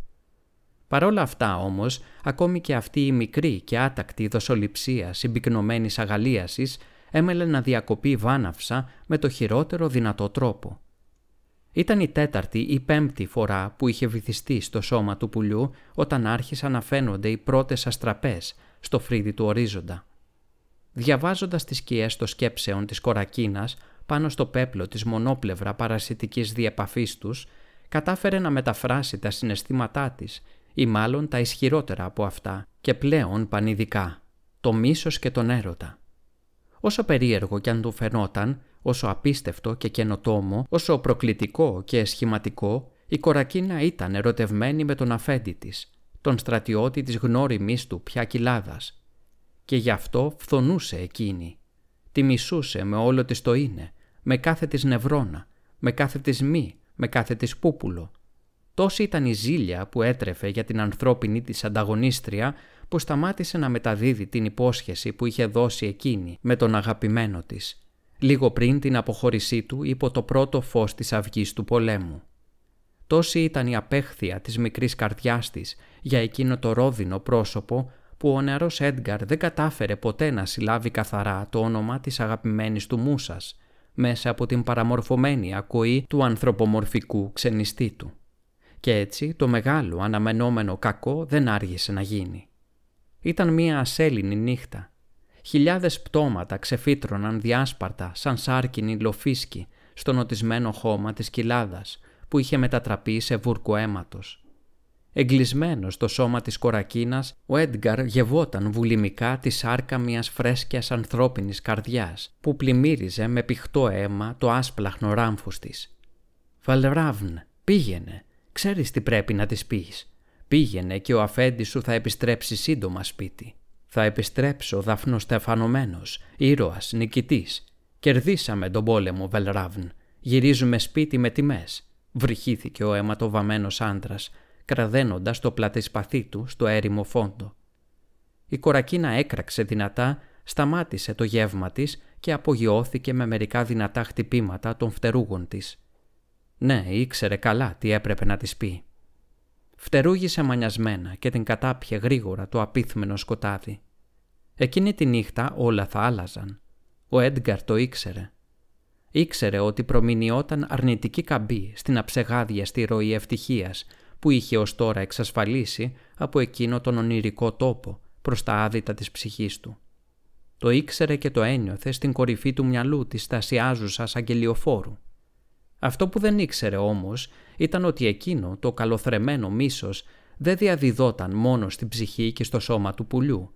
Παρόλα αυτά όμως, ακόμη και αυτή η μικρή και άτακτη δοσοληψία συμπυκνωμένης αγαλίασης έμελε να διακοπεί βάναυσα με το χειρότερο δυνατό τρόπο. Ήταν η τέταρτη ή πέμπτη φορά που είχε βυθιστεί στο σώμα του πουλιού όταν άρχισαν να φαίνονται οι πρώτες αστραπές στο φρύδι του ορίζοντα. Διαβάζοντας τις σκιές των σκέψεων της κορακίνας πάνω στο πέπλο της μονόπλευρα παρασιτικής διεπαφής τους, κατάφερε να μεταφράσει τα συναισθήματά της, ή μάλλον τα ισχυρότερα από αυτά, και πλέον πανηδικά, το μίσος και τον έρωτα. Όσο περίεργο κι αν του φαινόταν, όσο απίστευτο και καινοτόμο, όσο προκλητικό και σχηματικό, η κορακίνα ήταν ερωτευμένη με τον αφέντη της, τον στρατιώτη της γνώριμης του πια κοιλάδας. Και γι' αυτό φθονούσε εκείνη. Τη μισούσε με όλο της το είναι, με κάθε της νευρώνα, με κάθε της μη, με κάθε της πούπουλο. Τόση ήταν η ζήλια που έτρεφε για την ανθρώπινη της ανταγωνίστρια, που σταμάτησε να μεταδίδει την υπόσχεση που είχε δώσει εκείνη με τον αγαπημένο της, λίγο πριν την αποχώρησή του υπό το πρώτο φως της αυγής του πολέμου. Τόση ήταν η απέχθεια της μικρής καρδιάς της για εκείνο το ρόδινο πρόσωπο, που ο νεαρός Έντγκαρ δεν κατάφερε ποτέ να συλλάβει καθαρά το όνομα της αγαπημένης του μούσας, μέσα από την παραμορφωμένη ακοή του ανθρωπομορφικού ξενιστή του. Και έτσι το μεγάλο αναμενόμενο κακό δεν άργησε να γίνει. Ήταν μία ασέλινη νύχτα. Χιλιάδες πτώματα ξεφύτρωναν διάσπαρτα σαν σάρκινοι λοφίσκοι στο νοτισμένο χώμα της κοιλάδας που είχε μετατραπεί σε βούρκο αίματος. Εγκλεισμένος στο σώμα της κορακίνας, ο Έντγκαρ γευόταν βουλημικά τη σάρκα μιας φρέσκιας ανθρώπινης καρδιάς που πλημμύριζε με πηχτό αίμα το άσπλαχνο ράμφος της. «Βαλράβν, πήγαινε, ξέρεις τι πρέπει να της πεις. Πήγαινε και ο αφέντης σου θα επιστρέψει σύντομα σπίτι. Θα επιστρέψω δαφνοστεφανωμένος, ήρωας, νικητής. Κερδίσαμε τον πόλεμο, Βαλράβν. Γυρίζουμε σπίτι με τιμές», βρυχήθηκε ο αιματοβαμμένος άντρας, κραδένοντας το πλατισπαθί του στο έρημο φόντο. Η κορακίνα έκραξε δυνατά, σταμάτησε το γεύμα της και απογειώθηκε με μερικά δυνατά χτυπήματα των φτερούγων της. Ναι, ήξερε καλά τι έπρεπε να της πει. Φτερούγησε μανιασμένα και την κατάπιε γρήγορα το απίθμενο σκοτάδι. Εκείνη τη νύχτα όλα θα άλλαζαν. Ο Έντγκαρ το ήξερε. Ήξερε ότι προμηνιόταν αρνητική καμπή στην αψεγάδιαστη ροή ευτυχίας που είχε ως τώρα εξασφαλίσει από εκείνο τον ονειρικό τόπο προς τα άδυτα της ψυχής του. Το ήξερε και το ένιωθε στην κορυφή του μυαλού της στασιάζουσας αγγελιοφόρου. Αυτό που δεν ήξερε όμως ήταν ότι εκείνο το καλοθρεμένο μίσος δεν διαδιδόταν μόνο στην ψυχή και στο σώμα του πουλιού,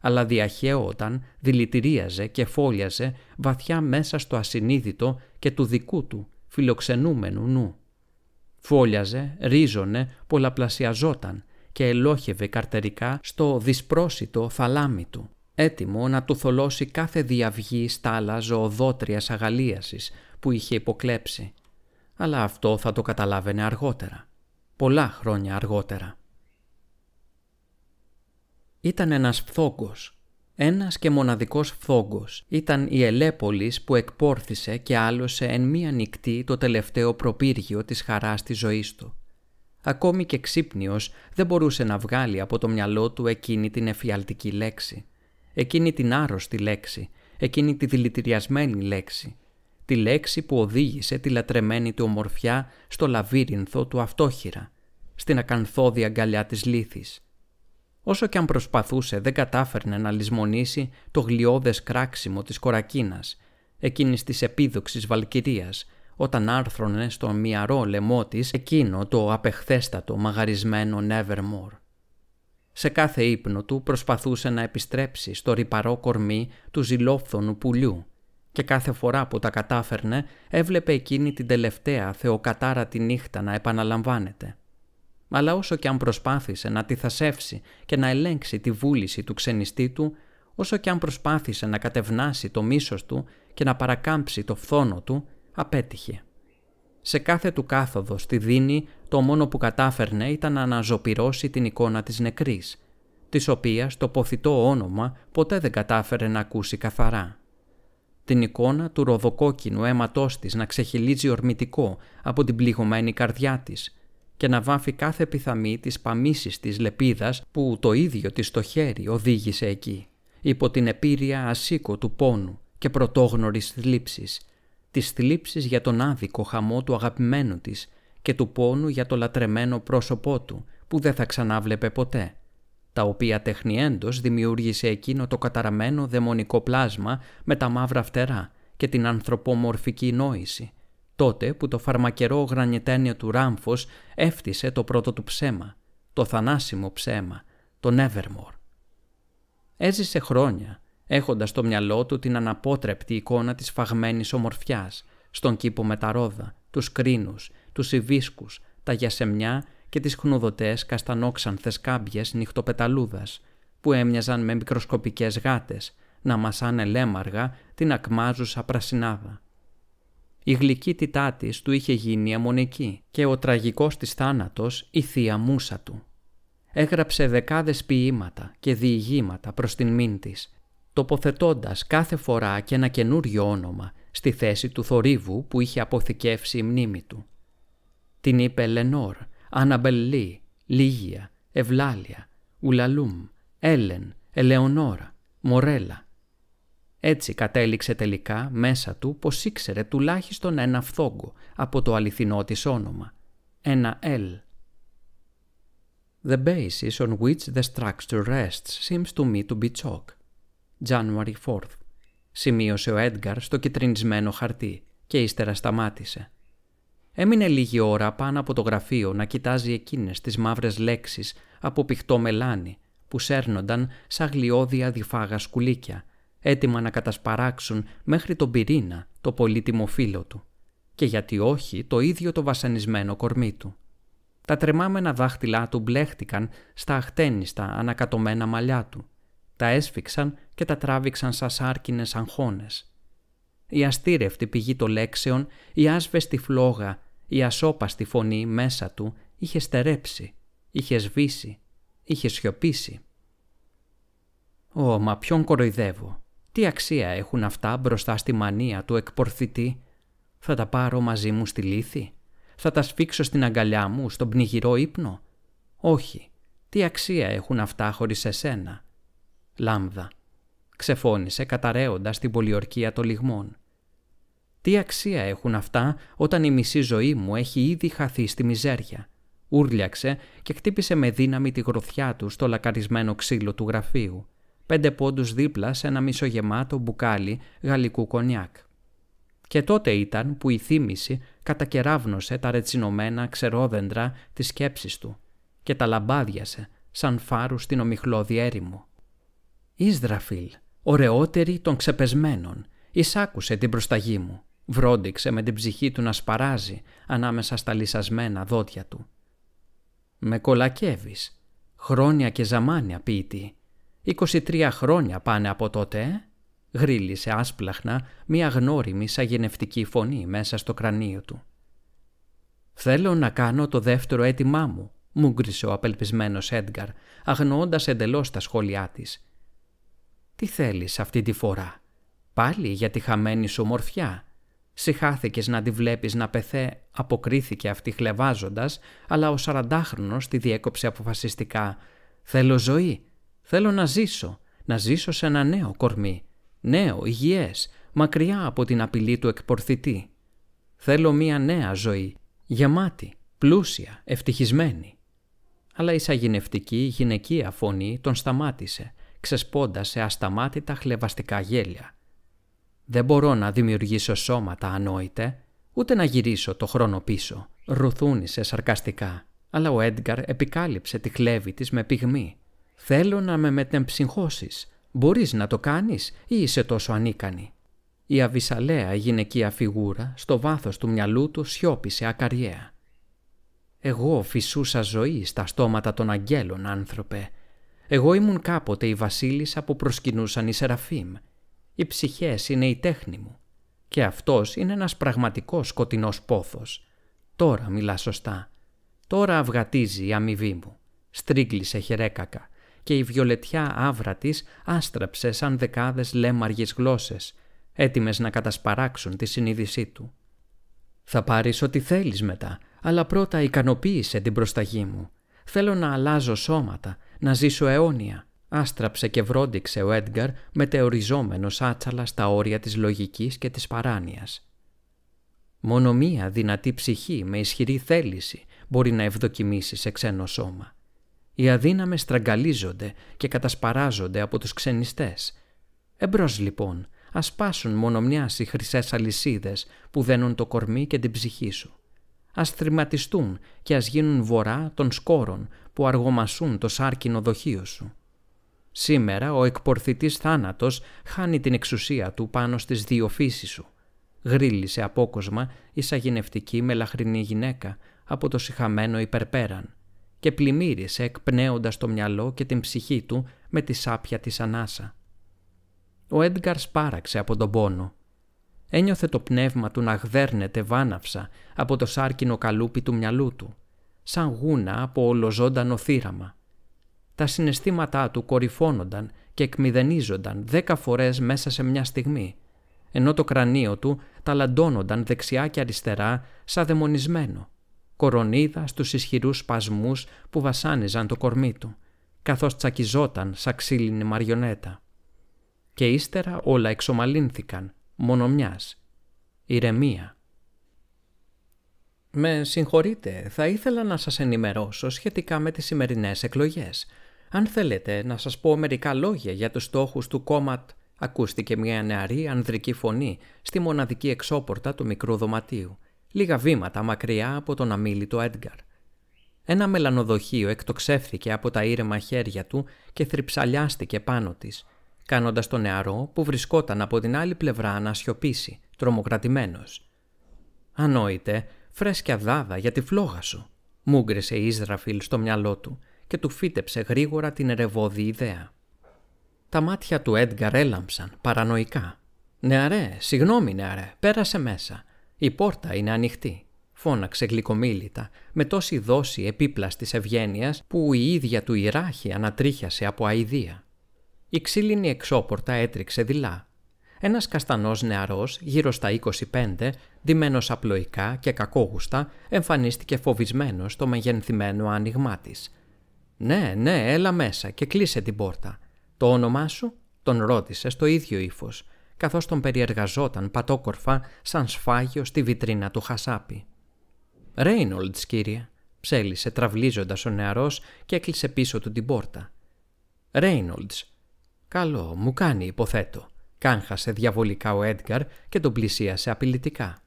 αλλά διαχέωταν, δηλητηρίαζε και φόλιαζε βαθιά μέσα στο ασυνείδητο και του δικού του φιλοξενούμενου νου. Φόλιαζε, ρίζωνε, πολλαπλασιαζόταν και ελόχευε καρτερικά στο δυσπρόσιτο θαλάμι του, έτοιμο να του θολώσει κάθε διαυγή στάλα ζωοδότριας αγαλίασης που είχε υποκλέψει. Αλλά αυτό θα το καταλάβαινε αργότερα, πολλά χρόνια αργότερα. Ήταν ένας φθόγκος. Ένας και μοναδικός φθόγκος. Ήταν η Ελέπολης που εκπόρθησε και άλωσε εν μία νυχτή το τελευταίο προπύργιο της χαράς της ζωής του. Ακόμη και ξύπνιος δεν μπορούσε να βγάλει από το μυαλό του εκείνη την εφιαλτική λέξη, εκείνη την άρρωστη λέξη, εκείνη τη δηλητηριασμένη λέξη, τη λέξη που οδήγησε τη λατρεμένη του ομορφιά στο λαβύρινθο του αυτόχειρα, στην ακανθώδη αγκαλιά της λύθης. Όσο κι αν προσπαθούσε δεν κατάφερνε να λησμονήσει το γλιώδες κράξιμο της κορακίνας, εκείνης της επίδοξης βαλκυρίας, όταν άρθρωνε στον μυαρό λαιμό της εκείνο το απεχθέστατο μαγαρισμένο Nevermore. Σε κάθε ύπνο του προσπαθούσε να επιστρέψει στο ρυπαρό κορμί του ζηλόφθονου πουλιού και κάθε φορά που τα κατάφερνε έβλεπε εκείνη την τελευταία θεοκατάρατη νύχτα να επαναλαμβάνεται. Αλλά όσο κι αν προσπάθησε να τη θασεύσει και να ελέγξει τη βούληση του ξενιστή του, όσο κι αν προσπάθησε να κατευνάσει το μίσος του και να παρακάμψει το φθόνο του, απέτυχε. Σε κάθε του κάθοδο στη δίνη το μόνο που κατάφερνε ήταν να αναζωπυρώσει την εικόνα της νεκρής, της οποίας το ποθητό όνομα ποτέ δεν κατάφερε να ακούσει καθαρά. Την εικόνα του ροδοκόκκινου αίματός της να ξεχυλίζει ορμητικό από την πληγωμένη καρδιά της και να βάφει κάθε πιθαμή της παμίσης της λεπίδας που το ίδιο της το χέρι οδήγησε εκεί, υπό την επήρεια ασήκω του πόνου και πρωτόγνωρης θλίψης, της θλίψης για τον άδικο χαμό του αγαπημένου της και του πόνου για το λατρεμένο πρόσωπό του που δεν θα ξανάβλεπε ποτέ, τα οποία τεχνιέντος δημιούργησε εκείνο το καταραμένο δαιμονικό πλάσμα με τα μαύρα φτερά και την ανθρωπομορφική νόηση, τότε που το φαρμακερό γρανιτένιο του ράμφος έφτισε το πρώτο του ψέμα, το θανάσιμο ψέμα, το Nevermore. Έζησε χρόνια, έχοντας στο μυαλό του την αναπότρεπτη εικόνα της φαγμένης ομορφιάς, στον κήπο με τα ρόδα, τους κρίνους, τους ιβίσκους, τα γιασεμιά και τις χνουδωτές καστανόξανθες κάμπιες νυχτοπεταλούδας, που έμοιαζαν με μικροσκοπικές γάτες, να μασάνε λέμαργα την ακμάζουσα πρασινάδα. Η γλυκύτητά της του είχε γίνει αιμονική και ο τραγικός της θάνατος η θεία μούσα του. Έγραψε δεκάδες ποίηματα και διηγήματα προς την μήν της, τοποθετώντας κάθε φορά και ένα καινούριο όνομα στη θέση του θορύβου που είχε αποθηκεύσει η μνήμη του. Την είπε Λενόρ, Αναμπελλή, Λίγια, Ευλάλια, Ουλαλούμ, Έλεν, Ελεονόρα, Μορέλα. Έτσι κατέληξε τελικά μέσα του πως ήξερε τουλάχιστον ένα φθόγκο από το αληθινό της όνομα, ένα L. The basis on which the structure rests seems to me to be chalk. January 4th. Σημείωσε ο Έντγκαρ στο κιτρινισμένο χαρτί και ύστερα σταμάτησε. Έμεινε λίγη ώρα πάνω από το γραφείο να κοιτάζει εκείνες τις μαύρες λέξεις από πηχτό μελάνι που σέρνονταν σαν γλιώδια διφάγα σκουλίκια, έτοιμα να κατασπαράξουν μέχρι τον πυρήνα το πολύτιμο φύλλο του και γιατί όχι το ίδιο το βασανισμένο κορμί του. Τα τρεμάμενα δάχτυλά του μπλέχτηκαν στα αχτένιστα ανακατωμένα μαλλιά του, τα έσφιξαν και τα τράβηξαν σαν σάρκινες αγχώνες. Η αστήρευτη πηγή των λέξεων, η άσβεστη φλόγα, η ασώπαστη φωνή μέσα του είχε στερέψει, είχε σβήσει, είχε σιωπήσει. Μα ποιον κοροϊδεύω, τι αξία έχουν αυτά μπροστά στη μανία του εκπορθητή, θα τα πάρω μαζί μου στη λύθη, θα τα σφίξω στην αγκαλιά μου στον πνιγυρό ύπνο, όχι, τι αξία έχουν αυτά χωρίς εσένα. Λάμδα, ξεφώνησε καταραίοντας την πολιορκία των λυγμών. Τι αξία έχουν αυτά όταν η μισή ζωή μου έχει ήδη χαθεί στη μιζέρια. Ούρλιαξε και χτύπησε με δύναμη τη γροθιά του στο λακαρισμένο ξύλο του γραφείου, 5 πόντους δίπλα σε ένα μισογεμάτο μπουκάλι γαλλικού κονιάκ. Και τότε ήταν που η θύμηση κατακεράβνωσε τα ρετσινωμένα ξερόδεντρα της σκέψης του και τα λαμπάδιασε σαν φάρους στην ομιχλώδη έρημο. Ίσδραφιλ, ωραιότερη των ξεπεσμένων, εισάκουσε την προσταγή μου, βρόντιξε με την ψυχή του να σπαράζει ανάμεσα στα λυσασμένα δόντια του. «Με κολακεύεις, χρόνια και ζαμάνια ποιητή, 23 χρόνια πάνε από τότε, γρύλισε άσπλαχνα μια γνώριμη σαγενευτική φωνή μέσα στο κρανίο του. «Θέλω να κάνω το δεύτερο αίτημά μου», μούγκρισε ο απελπισμένος Έντγκαρ, αγνοώντας εντελώς τα σχόλιά της. «Τι θέλεις αυτή τη φορά? Πάλι για τη χαμένη σου ομορφιά? Συχάθηκες να τη βλέπεις να αποκρίθηκε αυτή χλεβάζοντας, αλλά ο 40χρονος τη διέκοψε αποφασιστικά. «Θέλω ζωή. Θέλω να ζήσω σε ένα νέο κορμί. Νέο, υγιές, μακριά από την απειλή του εκπορθητή. Θέλω μία νέα ζωή, γεμάτη, πλούσια, ευτυχισμένη». Αλλά η σαγηνευτική γυναικεία φωνή τον σταμάτησε, ξεσπώντας σε ασταμάτητα χλεβαστικά γέλια. «Δεν μπορώ να δημιουργήσω σώματα, ανόητε, ούτε να γυρίσω το χρόνο πίσω», ρουθούνισε σαρκαστικά, αλλά ο Έντγκαρ επικάλυψε τη χλέβη της με πυγμή. «Θέλω να με μετεμψυχώσεις. Μπορείς να το κάνεις ή είσαι τόσο ανίκανη?» Η αβυσαλαία γυναικεία φιγούρα στο βάθος του μυαλού του σιώπησε ακαριέα. «Εγώ φυσούσα ζωή στα στόματα των αγγέλων, άνθρωπε. Εγώ ήμουν κάποτε η βασίλισσα που προσκυνούσαν οι Σεραφείμ. Οι ψυχές είναι η τέχνη μου. Και αυτός είναι ένας πραγματικός σκοτεινός πόθος. Τώρα μιλά σωστά. Τώρα αυγατίζει η αμοιβή μου», στρίγκλισε χερέκακα, και η βιολετιά άβρα της άστραψε σαν δεκάδες λέμαργες γλώσσες, έτοιμες να κατασπαράξουν τη συνείδησή του. «Θα πάρεις ό,τι θέλεις μετά, αλλά πρώτα ικανοποίησε την προσταγή μου. Θέλω να αλλάζω σώματα, να ζήσω αιώνια», άστραψε και βρόντιξε ο Έντγκαρ μετεωριζόμενος άτσαλα στα όρια της λογικής και της παράνοιας. «Μόνο μία δυνατή ψυχή με ισχυρή θέληση μπορεί να ευδοκιμήσει σε ξένο σώμα. Οι αδύναμες στραγγαλίζονται και κατασπαράζονται από τους ξενιστές. Εμπρός λοιπόν, ας πάσουν μονομοιάς οι χρυσές αλυσίδες που δένουν το κορμί και την ψυχή σου. Ας θρηματιστούν και ας γίνουν βορρά των σκόρων που αργομασούν το σάρκινο δοχείο σου. Σήμερα ο εκπορθητής θάνατος χάνει την εξουσία του πάνω στις δύο φύσεις σου», γρύλισε απόκοσμα η σαγηνευτική μελαχρινή γυναίκα από το σιχαμένο υπερπέραν και πλημμύρισε εκπνέοντας το μυαλό και την ψυχή του με τη σάπια της ανάσα. Ο Έντγκαρ σπάραξε από τον πόνο. Ένιωθε το πνεύμα του να γδέρνεται βάναυσα από το σάρκινο καλούπι του μυαλού του, σαν γούνα από ολοζώντανο θύραμα. Τα συναισθήματά του κορυφώνονταν και εκμηδενίζονταν 10 φορές μέσα σε μια στιγμή, ενώ το κρανίο του ταλαντώνονταν δεξιά και αριστερά σαν δαιμονισμένο, κορονίδα στους ισχυρούς σπασμούς που βασάνιζαν το κορμί του, καθώς τσακιζόταν σαν ξύλινη μαριονέτα. Και ύστερα όλα εξομαλύνθηκαν, μόνο μιας. Ηρεμία. «Με συγχωρείτε, θα ήθελα να σας ενημερώσω σχετικά με τις σημερινές εκλογές. Αν θέλετε να σας πω μερικά λόγια για τους στόχους του κόμματ», ακούστηκε μια νεαρή ανδρική φωνή στη μοναδική εξώπορτα του μικρού δωματίου, λίγα βήματα μακριά από τον αμίλητο Έντγκαρ. Ένα μελανοδοχείο εκτοξεύθηκε από τα ήρεμα χέρια του και θρυψαλιάστηκε πάνω της, κάνοντας τον νεαρό που βρισκόταν από την άλλη πλευρά να σιωπήσει, τρομοκρατημένος. «Ανόητε, φρέσκια δάδα για τη φλόγα σου», μούγκρισε η Ισραφήλ στο μυαλό του και του φύτεψε γρήγορα την ερευώδη ιδέα. Τα μάτια του Έντγκαρ έλαμψαν παρανοϊκά. «Νεαρέ, συγγνώμη νεαρέ, πέρασε μέσα. Η πόρτα είναι ανοιχτή», φώναξε γλυκομίλητα με τόση δόση επίπλαστης ευγένειας που η ίδια του η ράχη ανατρίχιασε από αηδία. Η ξύλινη εξώπορτα έτριξε δειλά. Ένας καστανός νεαρός, γύρω στα 25, ντυμένος απλοϊκά και κακόγουστα, εμφανίστηκε φοβισμένος στο μεγενθυμένο άνοιγμά της. «Ναι, έλα μέσα και κλείσε την πόρτα. Το όνομά σου?» τον ρώτησε στο ίδιο ύφος, καθώς τον περιεργαζόταν πατόκορφα σαν σφάγιο στη βιτρίνα του χασάπι. «Ρέινολντς, κύριε», ψέλισε τραυλίζοντας ο νεαρός και έκλεισε πίσω του την πόρτα. «Ρέινολντς. Καλό, μου κάνει υποθέτω», κάγχασε διαβολικά ο Έντγκαρ και τον πλησίασε απειλητικά.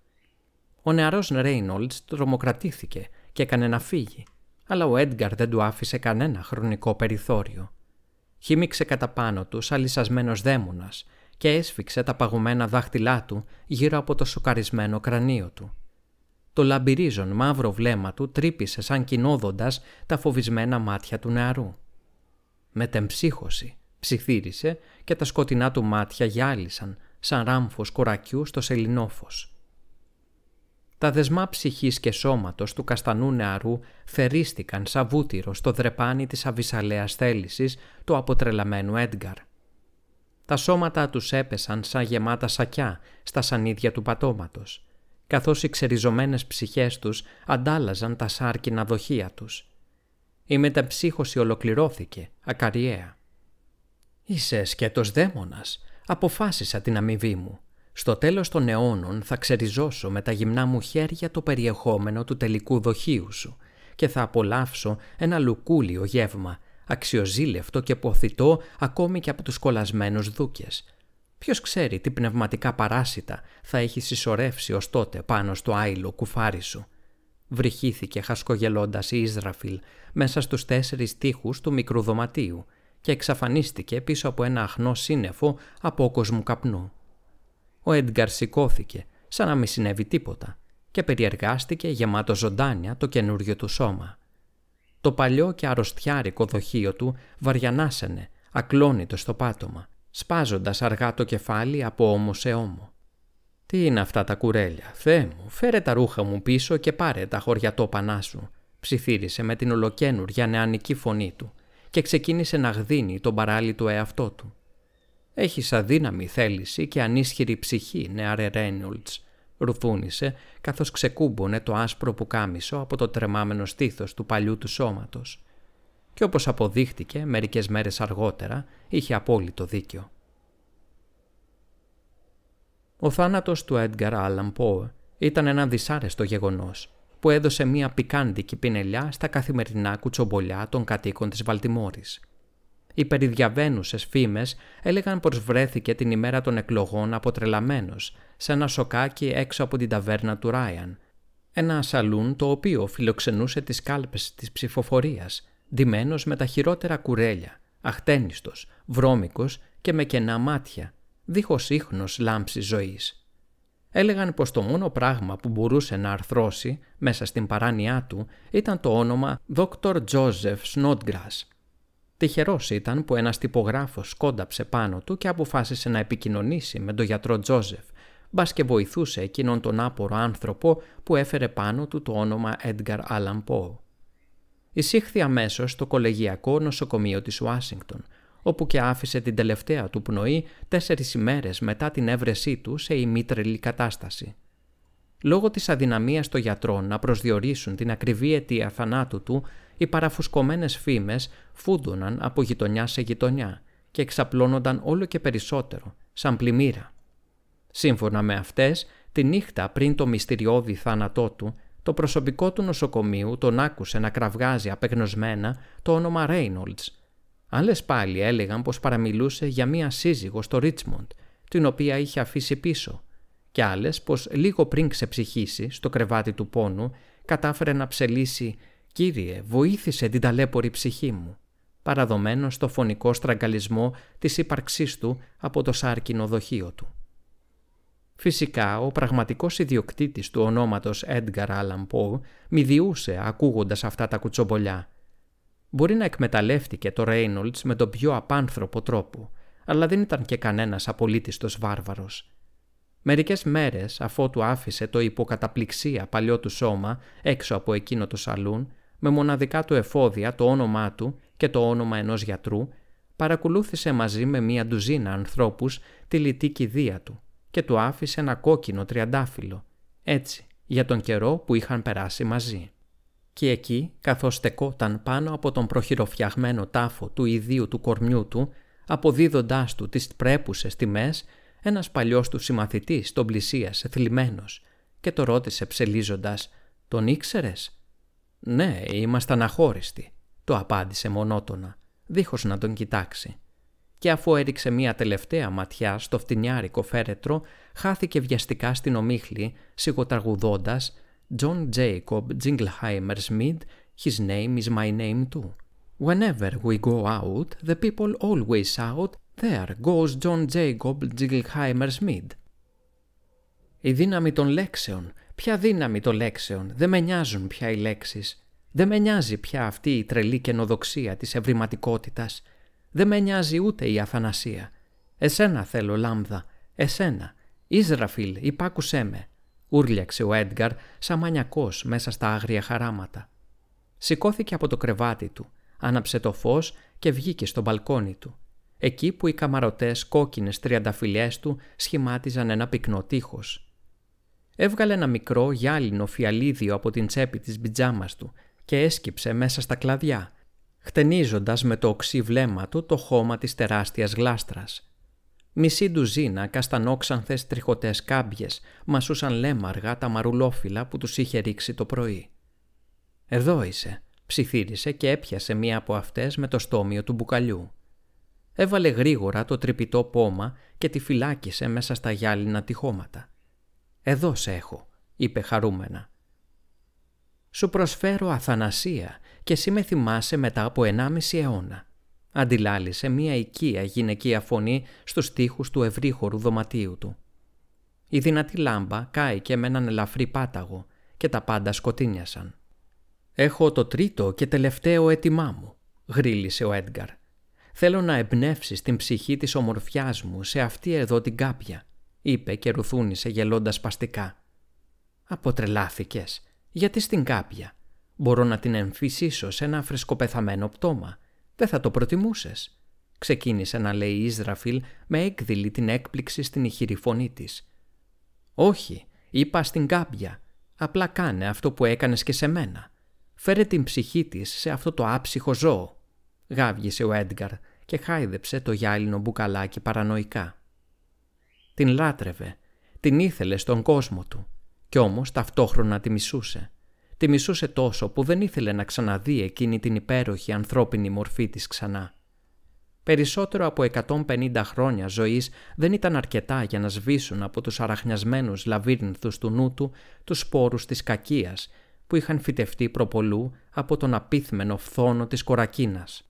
Ο νεαρός Ρέινολντς τρομοκρατήθηκε και έκανε να φύγει, αλλά ο Έντγκαρ δεν του άφησε κανένα χρονικό περιθώριο. Χύμιξε κατά πάνω του σαν λυσασμένος δαίμονας και έσφιξε τα παγωμένα δάχτυλά του γύρω από το σοκαρισμένο κρανίο του. Το λαμπυρίζον μαύρο βλέμμα του τρύπησε σαν κοινώδοντας τα φοβισμένα μάτια του νεαρού. «Μετεμψύχωση», ψιθύρισε και τα σκοτεινά του μάτια γυάλισαν σαν ράμφος κορακιού στο σελινόφος. Τα δεσμά ψυχής και σώματος του καστανού νεαρού θερίστηκαν σαν βούτυρο στο δρεπάνι της αβυσαλαίας θέλησης του αποτρελαμένου Έντγκαρ. Τα σώματα τους έπεσαν σαν γεμάτα σακιά στα σανίδια του πατώματος, καθώς οι ξεριζωμένες ψυχές τους αντάλλαζαν τα σάρκινα δοχεία τους. Η μεταψύχωση ολοκληρώθηκε, ακαριέα. «Είσαι σκέτος δαίμονας», αποφάσισα την αμοιβή μου. «Στο τέλος των αιώνων θα ξεριζώσω με τα γυμνά μου χέρια το περιεχόμενο του τελικού δοχείου σου και θα απολαύσω ένα λουκούλιο γεύμα, αξιοζήλευτο και ποθητό ακόμη και από τους κολλασμένους δούκες. Ποιος ξέρει τι πνευματικά παράσιτα θα έχει συσσωρεύσει ως τότε πάνω στο άειλο κουφάρι σου». Βρυχήθηκε χασκογελώντας η Ίσραφιλ μέσα στους 4 τοίχους του μικρού δωματίου και εξαφανίστηκε πίσω από ένα αχνό σύννεφο απόκοσμου καπνού. Ο Έντγκαρ σηκώθηκε σαν να μην συνέβη τίποτα και περιεργάστηκε γεμάτο ζωντάνια το καινούριο του σώμα. Το παλιό και αρρωστιάρικο δοχείο του βαριανάσαινε, ακλόνητο στο πάτωμα, σπάζοντας αργά το κεφάλι από ώμο σε ώμο. «Τι είναι αυτά τα κουρέλια, Θεέ μου, φέρε τα ρούχα μου πίσω και πάρε τα χωριατόπανά σου», ψιθύρισε με την ολοκαίνουρια νεανική φωνή του και ξεκίνησε να γδίνει τον παράλυτο εαυτό του. «Έχεις αδύναμη θέληση και ανίσχυρη ψυχή, νεαρέ Ρέινολτς», ρουθούνισε καθώς ξεκούμπονε το άσπρο πουκάμισο από το τρεμάμενο στήθος του παλιού του σώματος. Και όπως αποδείχτηκε μερικές μέρες αργότερα, είχε απόλυτο δίκιο. Ο θάνατος του Έντγκαρ Άλαν Πόε ήταν ένα δυσάρεστο γεγονός που έδωσε μία πικάντικη πινελιά στα καθημερινά κουτσομπολιά των κατοίκων της Βαλτιμόρης. Οι περιδιαβαίνουσες φήμες έλεγαν πως βρέθηκε την ημέρα των εκλογών αποτρελαμένος σε ένα σοκάκι έξω από την ταβέρνα του Ράιαν, ένα σαλούν το οποίο φιλοξενούσε τις κάλπες της ψηφοφορίας, ντυμένος με τα χειρότερα κουρέλια, αχτένιστος, βρώμικος και με κενά μάτια, δίχως ίχνος λάμψης ζωής. Έλεγαν πως το μόνο πράγμα που μπορούσε να αρθρώσει μέσα στην παράνοιά του ήταν το όνομα Dr. Joseph Snodgrass. Τυχερός ήταν που ένας τυπογράφος σκόνταψε πάνω του και αποφάσισε να επικοινωνήσει με τον γιατρό Τζόζεφ, μπας και βοηθούσε εκείνον τον άπωρο άνθρωπο που έφερε πάνω του το όνομα Έντγκαρ Άλαν Πόε. Εισήχθη αμέσως στο κολεγιακό νοσοκομείο της Ουάσιγκτον, όπου και άφησε την τελευταία του πνοή 4 ημέρες μετά την έβρεσή του σε ημίτρελη κατάσταση. Λόγω της αδυναμίας των γιατρών να προσδιορίσουν την ακριβή αιτία θανάτου του, οι παραφουσκωμένες φήμες φούντωναν από γειτονιά σε γειτονιά και εξαπλώνονταν όλο και περισσότερο, σαν πλημμύρα. Σύμφωνα με αυτές, τη νύχτα πριν το μυστηριώδη θάνατό του, το προσωπικό του νοσοκομείου τον άκουσε να κραυγάζει απεγνωσμένα το όνομα Ρέινολτς. Άλλες πάλι έλεγαν πως παραμιλούσε για μία σύζυγο στο Ρίτσμοντ, την οποία είχε αφήσει πίσω, και άλλες πως λίγο πριν ξεψυχήσει στο κρεβάτι του πόνου κατάφερε να ψελίσει «Κύριε, βοήθησε την ταλέπορη ψυχή μου», παραδομένο στο φωνικό στραγγαλισμό της ύπαρξής του από το σάρκινο δοχείο του. Φυσικά, ο πραγματικός ιδιοκτήτης του ονόματος Έντγκαρ Άλαν Πόε μηδιούσε ακούγοντας αυτά τα κουτσομπολιά. Μπορεί να εκμεταλλεύτηκε το Ρέινολτς με τον πιο απάνθρωπο τρόπο, αλλά δεν ήταν και κανένας απολύτιστος βάρβαρος. Μερικές μέρες αφότου άφησε το υποκαταπληξία παλιό του σώμα έξω από εκείνο το σαλούν, με μοναδικά του εφόδια το όνομά του και το όνομα ενός γιατρού, παρακολούθησε μαζί με 1 ντουζίνα ανθρώπους τη λιτή κηδεία του και του άφησε ένα κόκκινο τριαντάφυλλο, έτσι, για τον καιρό που είχαν περάσει μαζί. Και εκεί, καθώς στεκόταν πάνω από τον προχειροφτιαγμένο τάφο του ιδίου του κορμιού του, αποδίδοντάς του τις πρέπουσες τιμές, ένας παλιός του συμμαθητής τον πλησίασε θλιμμένος και το ρώτησε ψελίζοντας «Τον ήξερες?» «Ναι, ήμασταν αχώριστοι», το απάντησε μονότονα, δίχως να τον κοιτάξει. Και αφού έριξε μία τελευταία ματιά στο φτηνιάρικο φέρετρο, χάθηκε βιαστικά στην ομίχλη, σιγοτραγουδώντας «John Jacob Jingleheimer Smith, his name is my name too. Whenever we go out, the people always shout, there goes John Jacob Jingleheimer Smith». Η δύναμη των λέξεων. Ποια δύναμη των λέξεων. Δεν με νοιάζουν πια οι λέξεις. Δεν με νοιάζει πια αυτή η τρελή καινοδοξία της ευρηματικότητας. Δεν με νοιάζει ούτε η αθανασία. Εσένα θέλω, Λάμδα. Εσένα. Ίσραφιλ, υπάκουσέ με. ούρλιαξε ο Έντγκαρ σαν μανιακός μέσα στα άγρια χαράματα. Σηκώθηκε από το κρεβάτι του, άναψε το φως και βγήκε στο μπαλκόνι του, εκεί που οι καμαρωτές κόκκινες τριανταφυλλιές του σχημάτιζαν ένα πυκνό τείχος. Έβγαλε ένα μικρό γυάλινο φιαλίδιο από την τσέπη της πιτζάμας του και έσκυψε μέσα στα κλαδιά, χτενίζοντας με το οξύ βλέμμα του το χώμα της τεράστιας γλάστρας. Μισή ντουζίνα καστανόξανθες τριχωτές κάμπιες μασούσαν λέμαργα τα μαρουλόφυλλα που τους είχε ρίξει το πρωί. «Εδώ είσαι», ψιθύρισε και έπιασε μία από αυτές με το στόμιο του μπουκαλιού. Έβαλε γρήγορα το τρυπητό πόμα και τη φυλάκισε μέσα στα γυάλινα τυχώματα. «Εδώ σε έχω», είπε χαρούμενα. «Σου προσφέρω αθανασία και εσύ με θυμάσαι μετά από 1,5 αιώνα», αντιλάλησε μία οικία γυναικεία φωνή στους τοίχους του ευρύχωρου δωματίου του. Η δυνατή λάμπα κάηκε με έναν ελαφρύ πάταγο και τα πάντα σκοτίνιασαν. «Έχω το τρίτο και τελευταίο αίτημά μου», γρίλησε ο Έντγκαρ. «Θέλω να εμπνεύσεις την ψυχή της ομορφιάς μου σε αυτή εδώ την κάμπια», είπε και ρουθούνισε γελώντας σπαστικά. «Αποτρελάθηκες. Γιατί στην κάμπια? Μπορώ να την εμφυσίσω σε ένα φρεσκοπεθαμένο πτώμα. Δεν θα το προτιμούσες?» ξεκίνησε να λέει η Ίσραφιλ με έκδηλη την έκπληξη στην ηχηρή φωνή της. «Όχι, είπα στην κάμπια. Απλά κάνε αυτό που έκανες και σε μένα. Φέρε την ψυχή της σε αυτό το άψυχο ζώο», γάβγισε ο Έντγκαρ και χάιδεψε το γυάλινο μπουκαλάκι παρανοϊκά. Την λάτρευε, την ήθελε στον κόσμο του, κι όμως ταυτόχρονα τη μισούσε. Τη μισούσε τόσο που δεν ήθελε να ξαναδεί εκείνη την υπέροχη ανθρώπινη μορφή της ξανά. Περισσότερο από 150 χρόνια ζωής δεν ήταν αρκετά για να σβήσουν από τους αραχνιασμένους λαβύρινθους του νου του τους σπόρους της κακίας που είχαν φυτευτεί προπολού από τον απίθμενο φθόνο της κορακίνας.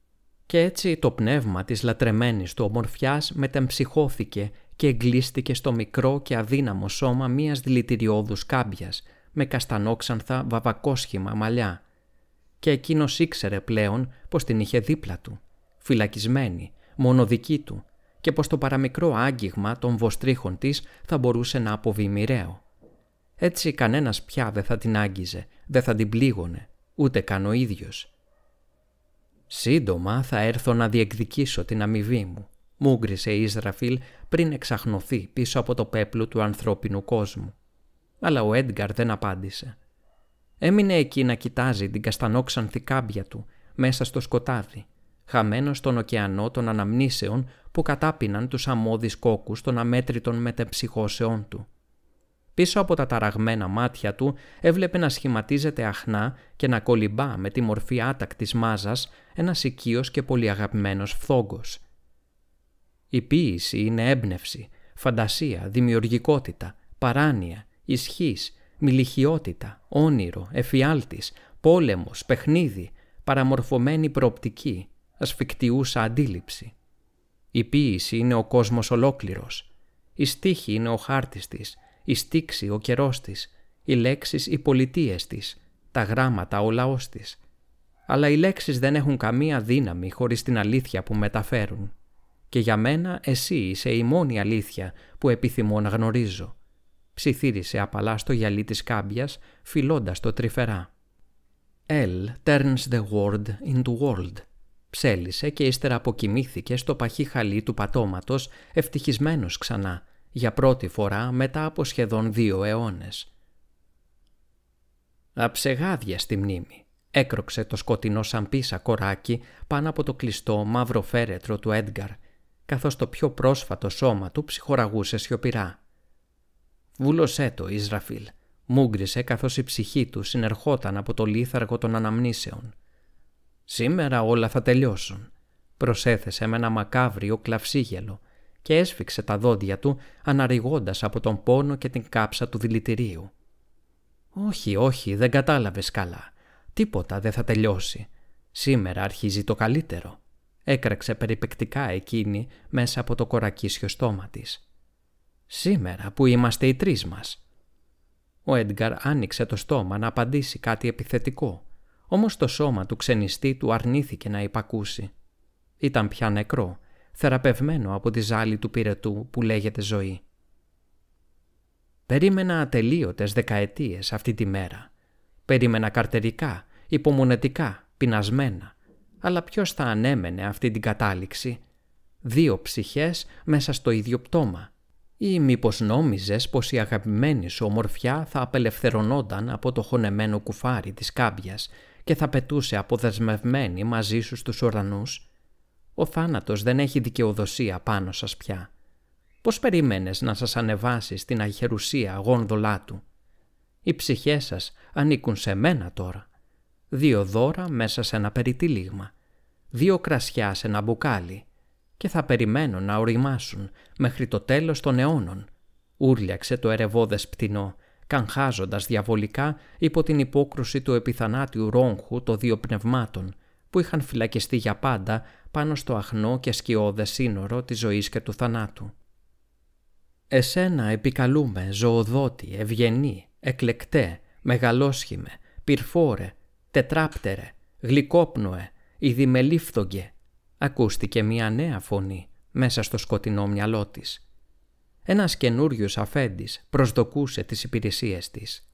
Και έτσι το πνεύμα της λατρεμένης του ομορφιάς μετεμψυχώθηκε και εγκλείστηκε στο μικρό και αδύναμο σώμα μιας δηλητηριώδους κάμπιας με καστανόξανθα βαβακόσχημα μαλλιά. Και εκείνος ήξερε πλέον πως την είχε δίπλα του, φυλακισμένη, μόνο δική του, και πως το παραμικρό άγγιγμα των βοστρίχων της θα μπορούσε να αποβεί μοιραίο. Έτσι κανένας πια δεν θα την άγγιζε, δεν θα την πλήγωνε, ούτε καν ο ίδιος. «Σύντομα θα έρθω να διεκδικήσω την αμοιβή μου», μούγκρισε η Ίσραφιλ πριν εξαχνωθεί πίσω από το πέπλο του ανθρώπινου κόσμου. Αλλά ο Έντγκαρ δεν απάντησε. Έμεινε εκεί να κοιτάζει την καστανόξανθη κάμπια του μέσα στο σκοτάδι, χαμένο στον ωκεανό των αναμνήσεων που κατάπιναν τους αμμώδεις κόκκους των αμέτρητων μετεψυχώσεών του. Πίσω από τα ταραγμένα μάτια του έβλεπε να σχηματίζεται αχνά και να κολυμπά με τη μορφή άτακτης μάζας ένας οικείος και πολύ αγαπημένος φθόγκος. Η ποίηση είναι έμπνευση, φαντασία, δημιουργικότητα, παράνοια, ισχύς, μιλιχιότητα, όνειρο, εφιάλτης, πόλεμος, παιχνίδι, παραμορφωμένη προοπτική, ασφικτιούσα αντίληψη. Η ποίηση είναι ο κόσμος ολόκληρος. Η στίχη είναι ο χάρτης της, η στίξη ο καιρός της, οι λέξεις οι πολιτείες της, τα γράμματα ο λαός της. Αλλά οι λέξεις δεν έχουν καμία δύναμη χωρίς την αλήθεια που μεταφέρουν. Και για μένα εσύ είσαι η μόνη αλήθεια που επιθυμώ να γνωρίζω. Ψιθύρισε απαλά στο γυαλί της κάμπιας, φιλώντας το τρυφερά. «L turns the word into world», ψέλισε και ύστερα αποκοιμήθηκε στο παχύ χαλί του πατώματος, ευτυχισμένος ξανά, για πρώτη φορά μετά από σχεδόν 2 αιώνες. «Αψεγάδια στη μνήμη», έκροξε το σκοτεινό σαν πίσα κοράκι πάνω από το κλειστό μαύρο φέρετρο του Έντγκαρ, καθώς το πιο πρόσφατο σώμα του ψυχοραγούσε σιωπηρά. «Βούλωσέ το, Ίσραφιλ», μούγκρισε καθώς η ψυχή του συνερχόταν από το λίθαργο των αναμνήσεων. «Σήμερα όλα θα τελειώσουν», προσέθεσε με ένα μακάβριο κλαυσίγελο και έσφιξε τα δόντια του αναρριγώντας από τον πόνο και την κάψα του δηλητηρίου. «Όχι, όχι, δεν κατάλαβες καλά. Τίποτα δεν θα τελειώσει. Σήμερα αρχίζει το καλύτερο», έκραξε περιπεκτικά εκείνη μέσα από το κορακίσιο στόμα της. «Σήμερα που είμαστε οι 3 μας». Ο Έντγκαρ άνοιξε το στόμα να απαντήσει κάτι επιθετικό, όμως το σώμα του ξενιστή του αρνήθηκε να υπακούσει. Ήταν πια νεκρό, θεραπευμένο από τη ζάλη του πυρετού που λέγεται ζωή. Περίμενα ατελείωτες δεκαετίες αυτή τη μέρα. Περίμενα καρτερικά, υπομονετικά, πεινασμένα. Αλλά ποιος θα ανέμενε αυτή την κατάληξη? 2 ψυχές μέσα στο ίδιο πτώμα. Ή μήπως νόμιζες πως η αγαπημένη σου ομορφιά θα απελευθερωνόταν από το χωνεμένο κουφάρι της κάμπιας και θα πετούσε αποδεσμευμένη μαζί σου στους ουρανούς? Ο θάνατος δεν έχει δικαιοδοσία πάνω σας πια. Πώς περίμενες να σας ανεβάσει στην αχερουσία γόνδολά του? Οι ψυχές σας ανήκουν σε μένα τώρα. 2 δώρα μέσα σε ένα περιτύλιγμα. 2 κρασιά σε ένα μπουκάλι. Και θα περιμένω να οριμάσουν μέχρι το τέλος των αιώνων. Ούρλιαξε το ερεβόδες πτηνό, καγχάζοντας διαβολικά υπό την υπόκρουση του επιθανάτιου ρόγχου των 2 πνευμάτων, που είχαν φυλακιστεί για πάντα πάνω στο αχνό και σκιώδες σύνορο της ζωής και του θανάτου. Εσένα επικαλούμε, ζωοδότη, ευγενή, εκλεκτέ, μεγαλόσχημε, πυρφόρε, τετράπτερε, γλυκόπνοε, ειδημελήφθογγε. Ακούστηκε μια νέα φωνή μέσα στο σκοτεινό μυαλό της. Ένας καινούριος αφέντης προσδοκούσε τις υπηρεσίες της.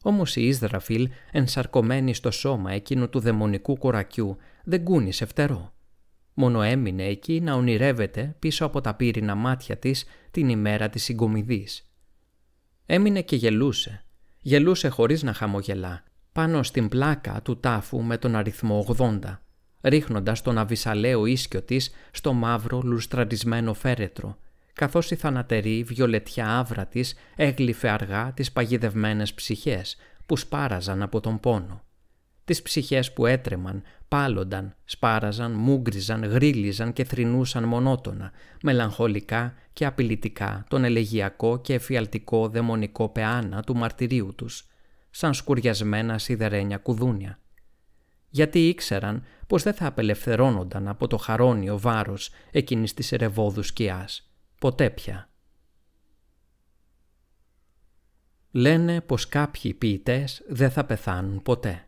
Όμως η Ίσδραφιλ, ενσαρκωμένη στο σώμα εκείνου του δαιμονικού κορακιού, δεν κούνησε φτερό. Μόνο έμεινε εκεί να ονειρεύεται πίσω από τα πύρινα μάτια της την ημέρα της συγκομιδής. Έμεινε και γελούσε. Γελούσε χωρίς να χαμογελά, πάνω στην πλάκα του τάφου με τον αριθμό 80, ρίχνοντας τον αβυσαλαίο ίσκιο της στο μαύρο λουστραρισμένο φέρετρο, καθώς η θανατερή βιολετιά άβρα της έγλυφε αργά τις παγιδευμένες ψυχές που σπάραζαν από τον πόνο. Τις ψυχές που έτρεμαν, πάλονταν, σπάραζαν, μούγκριζαν, γρίλιζαν και θρηνούσαν μονότονα, μελαγχολικά και απειλητικά τον ελεγιακό και εφιαλτικό δαιμονικό πεάνα του μαρτυρίου τους, σαν σκουριασμένα σιδερένια κουδούνια. Γιατί ήξεραν πως δεν θα απελευθερώνονταν από το χαρόνιο βάρος εκείνης της ερεβόδους σκιάς, ποτέ πια. Λένε πως κάποιοι ποιητές δεν θα πεθάνουν ποτέ.